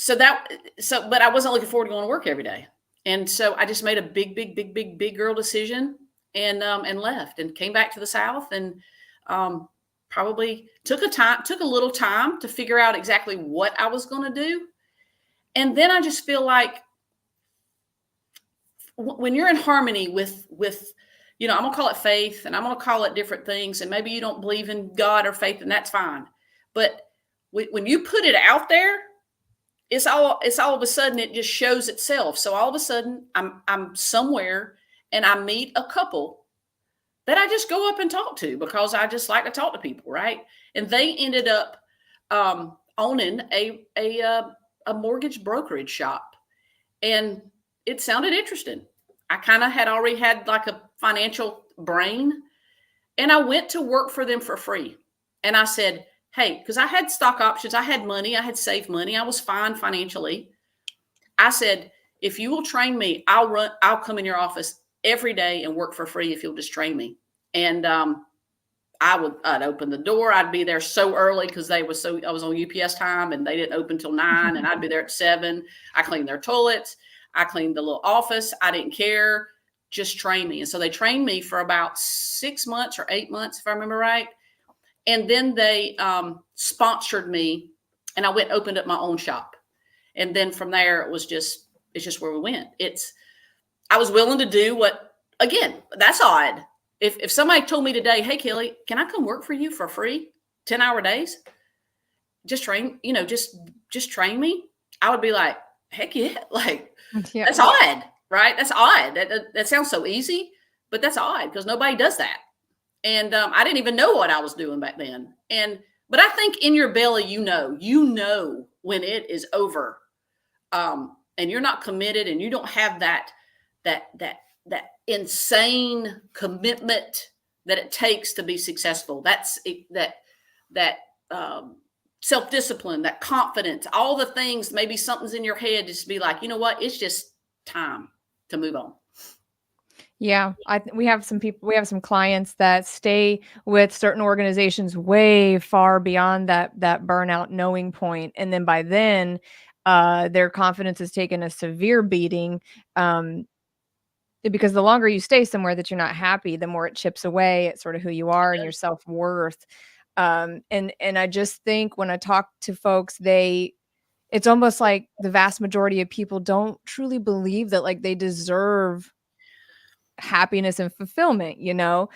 but I wasn't looking forward to going to work every day. And so I just made a big girl decision and left and came back to the South, and probably took a little time to figure out exactly what I was going to do. And then I just feel like when you're in harmony with, I'm going to call it faith, and I'm going to call it different things. And maybe you don't believe in God or faith, and that's fine. But when you put it out there, it's all of a sudden it just shows itself. So all of a sudden I'm somewhere and I meet a couple that I just go up and talk to because I just like to talk to people, right? And they ended up owning a mortgage brokerage shop, and it sounded interesting. I kind of had already had like a financial brain, and I went to work for them for free. And I said, hey, because I had stock options, I had money, I had saved money, I was fine financially. I said, if you will train me, I'll come in your office every day and work for free if you'll just train me. And I'd open the door. I'd be there so early because I was on UPS time, and they didn't open till 9, and I'd be there at 7. I cleaned their toilets. I cleaned the little office. I didn't care. Just train me. And so they trained me for about 6 months or 8 months, if I remember right. And then they sponsored me, and I went and opened up my own shop. And then from there, it's just where we went. I was willing to do what, again, that's odd. If somebody told me today, hey, Kelli, can I come work for you for free, 10-hour days? Just train, just just train me, I would be like, heck yeah. Like, Yeah. that's odd, right? That's odd. That sounds so easy, but that's odd because nobody does that. And I didn't even know what I was doing back then. But I think in your belly, you know when it is over, and you're not committed, and you don't have that insane commitment that it takes to be successful. That self-discipline, that confidence, all the things. Maybe something's in your head, just be like, you know what? It's just time to move on. Yeah, we have some people, we have some clients that stay with certain organizations way far beyond that burnout knowing point, and then by then, their confidence has taken a severe beating. Because the longer you stay somewhere that you're not happy, the more it chips away at sort of who you are and your self worth. And I just think when I talk to folks, it's almost like the vast majority of people don't truly believe that like they deserve happiness and fulfillment, you know?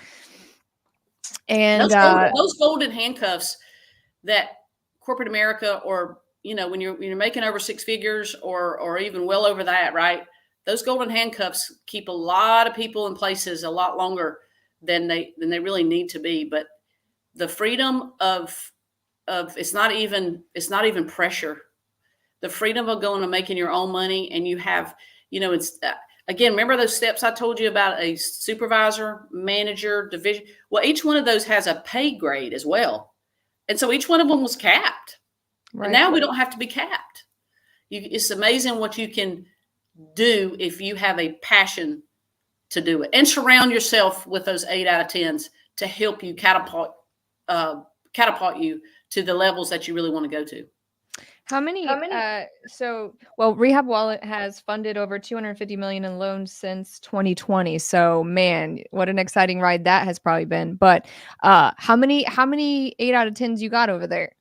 And those golden handcuffs that corporate America, or when you're making over six figures or even well over that, right? Those golden handcuffs keep a lot of people in places a lot longer than they really need to be. But the freedom of it's not even pressure. The freedom of going and making your own money, and you have, it's again, remember those steps I told you about: a supervisor, manager, division. Well, each one of those has a pay grade as well. And so each one of them was capped. Right. And now we don't have to be capped. It's amazing what you can do if you have a passion to do it, and surround yourself with those 8 out of 10s to help you catapult you to the levels that you really want to go to. How many? Well, Rehab Wallet has funded over $250 million in loans since 2020. So, man, what an exciting ride that has probably been. But how many 8 out of 10s you got over there?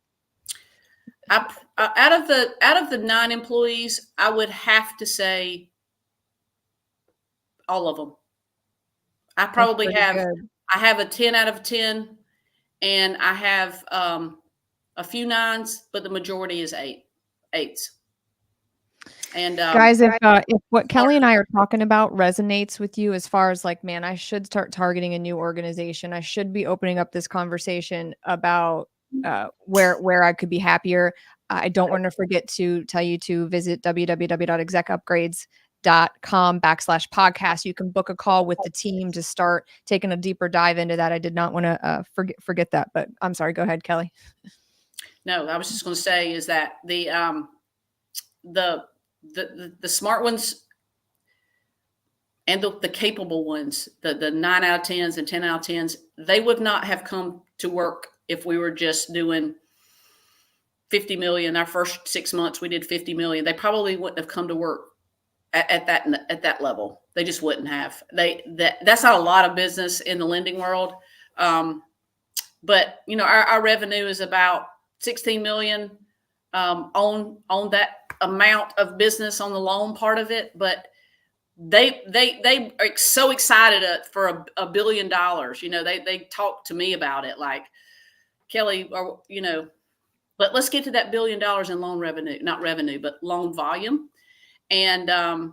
Out of the 9 employees, I would have to say all of them. I probably have good. I have a 10 out of 10, and I have a few 9s, but the majority is 8s. And guys, if what Kelli and I are talking about resonates with you as far as like, man, I should start targeting a new organization, I should be opening up this conversation about where I could be happier. I don't want to forget to tell you to visit www.execupgrades.com/podcast. You can book a call with the team to start taking a deeper dive into that. I did not want to forget that, but I'm sorry. Go ahead, Kelli. No, I was just going to say is that the smart ones and the capable ones, the 9 out of 10s and 10 out of 10s, they would not have come to work if we were just doing 50 million. Our first 6 months, we did 50 million. They probably wouldn't have come to work at that level. They just wouldn't have. That's not a lot of business in the lending world. But our revenue is about 16 million on that amount of business on the loan part of it. But they are so excited for $1 billion. They talk to me about it like, Kelli, or but let's get to that $1 billion in loan revenue, not revenue, but loan volume. And I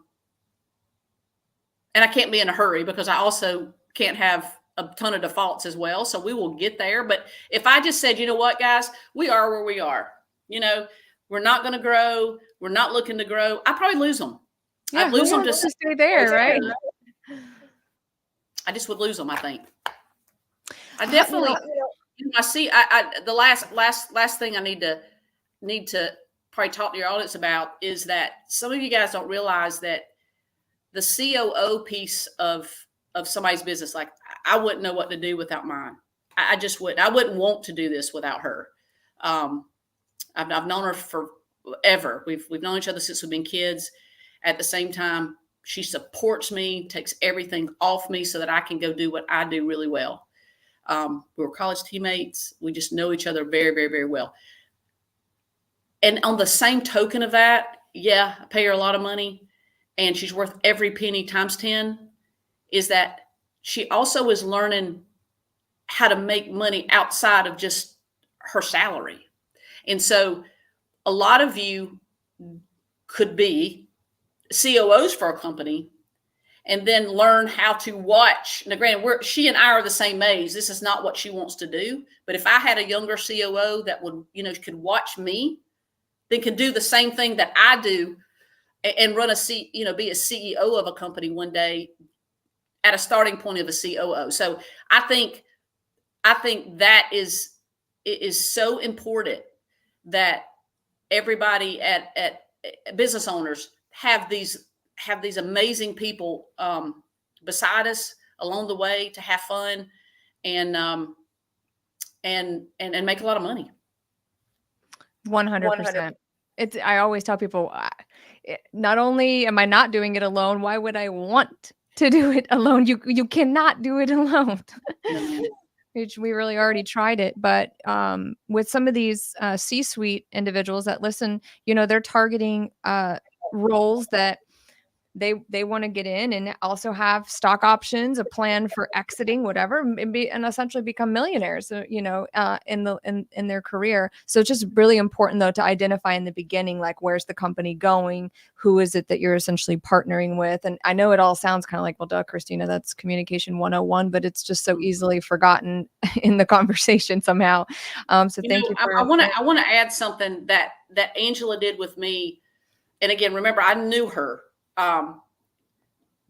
can't be in a hurry because I also can't have a ton of defaults as well. So we will get there. But if I just said, you know what, guys, we are where we are, we're not going to grow. We're not looking to grow. I probably lose them. Yeah, I'd lose them to stay there, right? I just would lose them, I think. I definitely, I see, the last thing I need to probably talk to your audience about is that some of you guys don't realize that the COO piece of somebody's business, like I wouldn't know what to do without mine. I just wouldn't. I wouldn't want to do this without her. I've known her forever. We've known each other since we've been kids. At the same time, she supports me, takes everything off me so that I can go do what I do really well. We were college teammates. We just know each other very, very, very well. And on the same token of that, yeah, I pay her a lot of money and she's worth every penny times 10, is that she also is learning how to make money outside of just her salary. And so a lot of you could be COOs for a company and then learn how to watch. Now, granted, she and I are the same age. This is not what she wants to do. But if I had a younger COO that would, could watch me, then could do the same thing that I do and run be a CEO of a company one day at a starting point of a COO. So I think that is so important that everybody at business owners have these amazing people beside us along the way to have fun and make a lot of money. 100%. I always tell people, not only am I not doing it alone, why would I want to do it alone? You cannot do it alone. Which we really already tried it. But with some of these C-suite individuals that listen, they're targeting roles that they want to get in and also have stock options, a plan for exiting, whatever, and essentially become millionaires, in their career. So it's just really important, though, to identify in the beginning, like, where's the company going? Who is it that you're essentially partnering with? And I know it all sounds kind of like, well, duh, Kristina, that's communication 101, but it's just so easily forgotten in the conversation somehow. So thank you. I want to add something that Angela did with me. And again, remember, I knew her.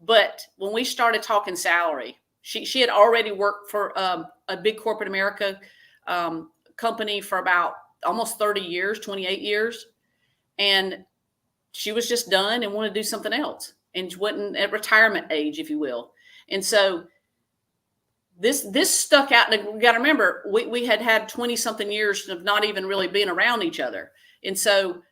But when we started talking salary, she had already worked for a big corporate America company for about almost 30 years, 28 years. And she was just done and wanted to do something else. And wasn't at retirement age, if you will. And so this stuck out. And we got to remember, we had 20 something years of not even really being around each other. And so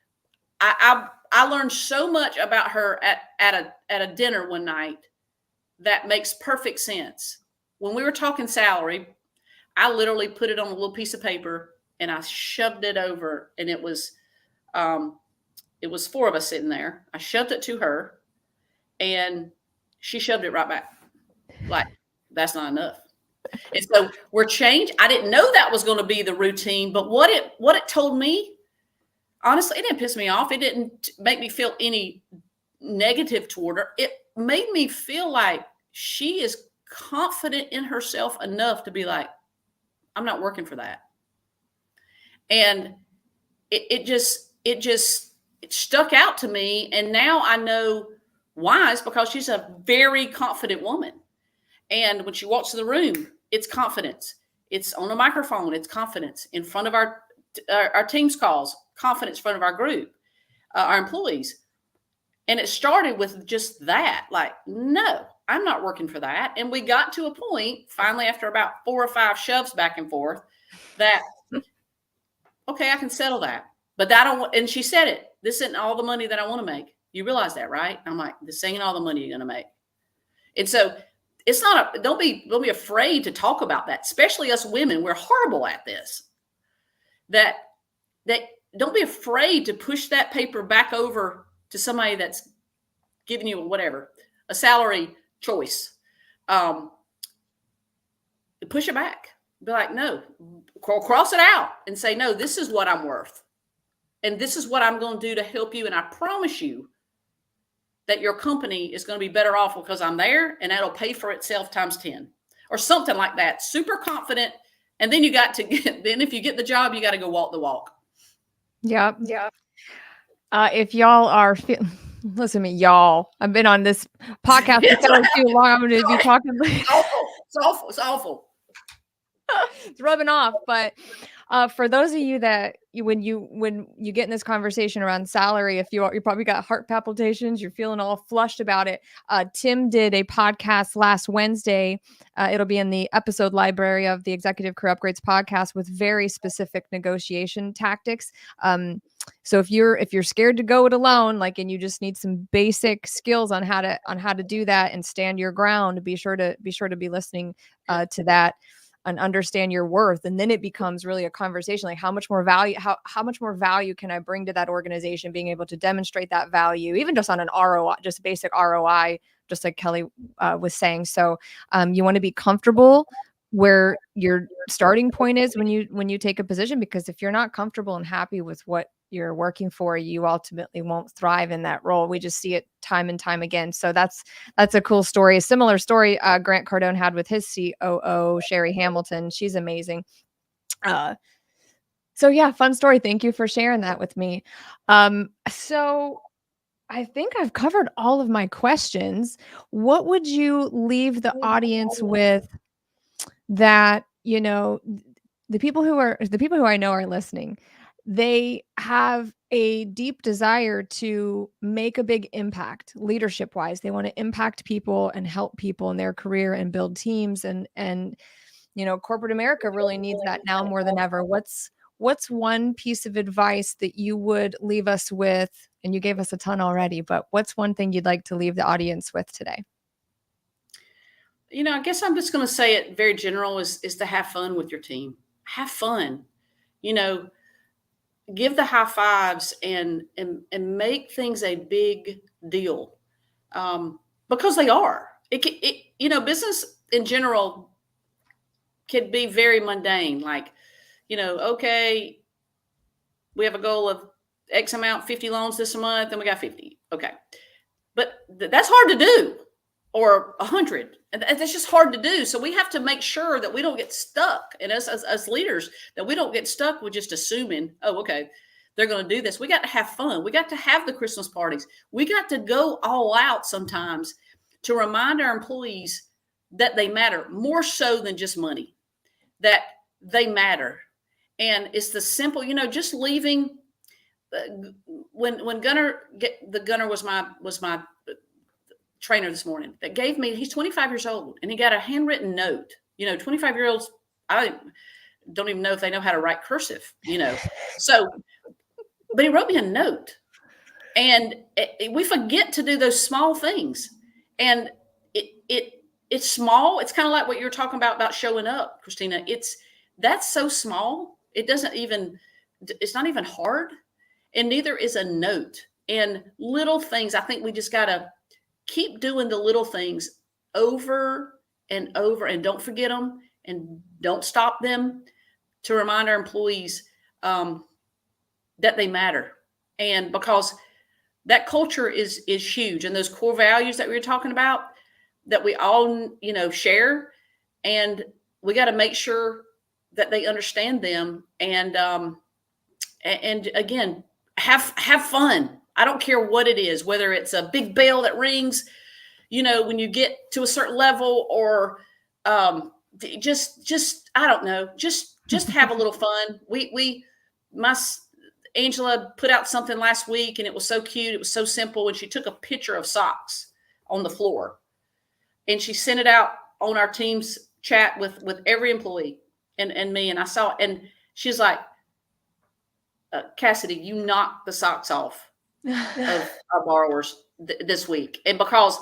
I learned so much about her at a dinner one night that makes perfect sense. When we were talking salary, I literally put it on a little piece of paper and I shoved it over, and it was four of us sitting there. I shoved it to her and she shoved it right back. Like, that's not enough. And so we're changed. I didn't know that was going to be the routine, but what it told me, honestly, it didn't piss me off. It didn't make me feel any negative toward her. It made me feel like she is confident in herself enough to be like, I'm not working for that. And it stuck out to me. And now I know why. It's because she's a very confident woman. And when she walks to the room, it's confidence. It's on a microphone. It's confidence in front of our Teams calls, confidence in front of our group, our employees. And it started with just that, like, no, I'm not working for that. And we got to a point finally after about 4 or 5 shoves back and forth that, okay, I can settle that. But that don't, and she said it, this isn't all the money that I want to make. You realize that, right? I'm like, this ain't all the money you're going to make. And so it's not don't be afraid to talk about that, especially us women. We're horrible at this. That don't be afraid to push that paper back over to somebody that's giving you whatever, a salary choice. Push it back. Be like, no, cross it out and say, no, this is what I'm worth. And this is what I'm going to do to help you. And I promise you that your company is going to be better off because I'm there, and that'll pay for itself times 10 or something like that. Super confident. And then then if you get the job, you got to go walk the walk. Yep. If y'all are listen to me, y'all. I've been on this podcast for too long. I'm going to be talking. It's awful. It's rubbing off. But for those of you that when you get in this conversation around salary, if you probably got heart palpitations, you're feeling all flushed about it. Tim did a podcast last Wednesday. It'll be in the episode library of the Executive Career Upgrades podcast with very specific negotiation tactics. So if you're scared to go it alone, and you just need some basic skills on how to do that and stand your ground, be sure to be listening to that and understand your worth. And then it becomes really a conversation, like how much more value can I bring to that organization, being able to demonstrate that value, even just on an ROI, just basic ROI, just like Kelli was saying. So you want to be comfortable where your starting point is when you take a position, because if you're not comfortable and happy with what you're working for, you ultimately won't thrive in that role. We just see it time and time again. So that's a cool story. A similar story Grant Cardone had with his COO, Sherry Hamilton. She's amazing. So yeah, fun story. Thank you for sharing that with me. So I think I've covered all of my questions. What would you leave the audience with that, the people who I know are listening, they have a deep desire to make a big impact leadership wise. They want to impact people and help people in their career and build teams, and corporate America really needs that now more than ever. What's one piece of advice that you would leave us with? And you gave us a ton already, but what's one thing you'd like to leave the audience with today? I guess I'm just going to say it very general is to have fun with your team. Have fun, give the high fives and make things a big deal. Because they are, business in general can be very mundane. Like, okay, we have a goal of X amount, 50 loans this month, and we got 50. Okay. But that's hard to do, or 100. And that's just hard to do. So we have to make sure that we don't get stuck. And as leaders, that we don't get stuck with just assuming, oh, okay, they're going to do this. We got to have fun. We got to have the Christmas parties. We got to go all out sometimes to remind our employees that they matter more so than just money, that they matter. And it's the simple, just leaving. When Gunner was my trainer this morning, that gave me, he's 25 years old, and he got a handwritten note. 25-year-olds, I don't even know if they know how to write cursive, So, but he wrote me a note, and we forget to do those small things. And it's small. It's kind of like what you're talking about showing up, Kristina. That's so small. It's not even hard. And neither is a note. And little things, I think we just got to keep doing the little things over and over, and don't forget them, and don't stop them, to remind our employees that they matter. And because that culture is huge, and those core values that we were talking about, that we all, share, and we got to make sure that they understand them. And again, have fun. I don't care what it is, whether it's a big bell that rings, when you get to a certain level, or just I don't know, just have a little fun. My Angela put out something last week, and it was so cute. It was so simple. And she took a picture of socks on the floor, and she sent it out on our team's chat with every employee and me. And I saw it, and she's like, Cassidy, you knocked the socks off of our borrowers this week. And because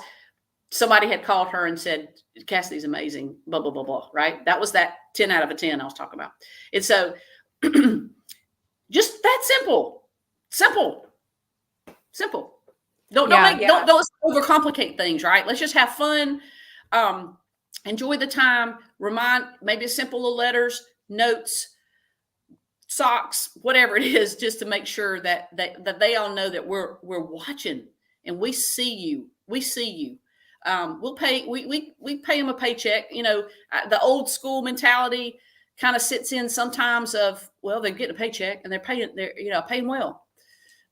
somebody had called her and said, Cassidy's amazing, blah, blah, blah, blah, right? That was that 10 out of a 10 I was talking about. And so just that simple. Don't overcomplicate things, right? Let's just have fun. Enjoy the time. Remind, maybe a simple little letters, notes, socks, whatever it is, just to make sure that they all know that we're watching, and we see you. We see you. We'll pay. We pay them a paycheck. The old school mentality kind of sits in sometimes of, well, they're getting a paycheck and they're paying well,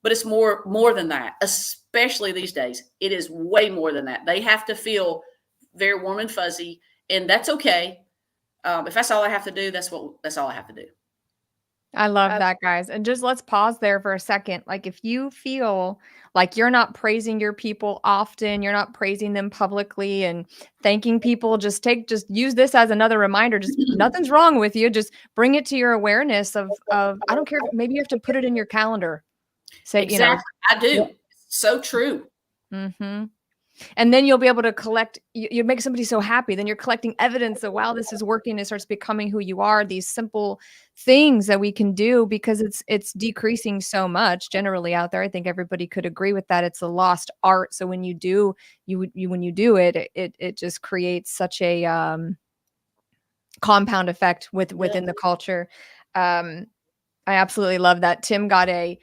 but it's more than that. Especially these days, it is way more than that. They have to feel very warm and fuzzy, and that's okay. If that's all I have to do, that's all I have to do. I love that, guys. And just let's pause there for a second. Like, if you feel like you're not praising your people often, you're not praising them publicly and thanking people, just use this as another reminder. Just nothing's wrong with you. Just bring it to your awareness of I don't care. Maybe you have to put it in your calendar. Say, exactly. I do. Yeah. So true. Mm-hmm. And then you'll be able to collect, you make somebody so happy. Then you're collecting evidence that, wow, this is working. It starts becoming who you are. These simple things that we can do, because it's decreasing so much generally out there. I think everybody could agree with that. It's a lost art. So when you do, when you do it, it just creates such a compound effect within the culture. I absolutely love that. Tim got a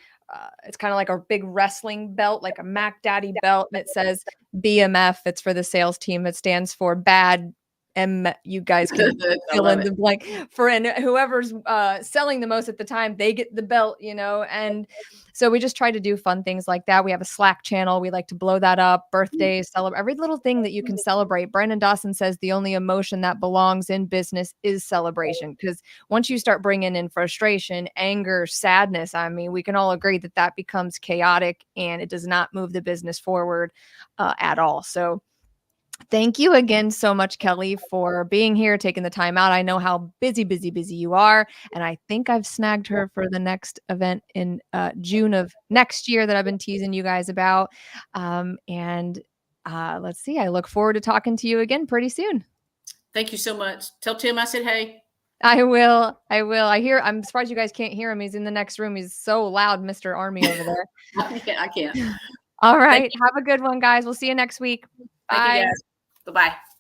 it's kind of like a big wrestling belt, like a Mac Daddy belt, and it says BMF. It's for the sales team. It stands for bad. You guys can fill in the blank for, and whoever's selling the most at the time, they get the belt, and so we just try to do fun things like that. We have a Slack channel. We like to blow that up, birthdays, celebrate every little thing that you can celebrate. Brandon Dawson says the only emotion that belongs in business is celebration, because once you start bringing in frustration, anger, sadness, I mean, we can all agree that becomes chaotic and it does not move the business forward at all. So thank you again so much, Kelli, for being here, taking the time out. I know how busy you are. And I think I've snagged her for the next event in June of next year that I've been teasing you guys about. Let's see. I look forward to talking to you again pretty soon. Thank you so much. Tell Tim I said hey. I will. I'm surprised you guys can't hear him. He's in the next room. He's so loud, Mr. Army over there. I can't. All right. Have a good one, guys. We'll see you next week. Bye. Thank you, guys. Bye-bye.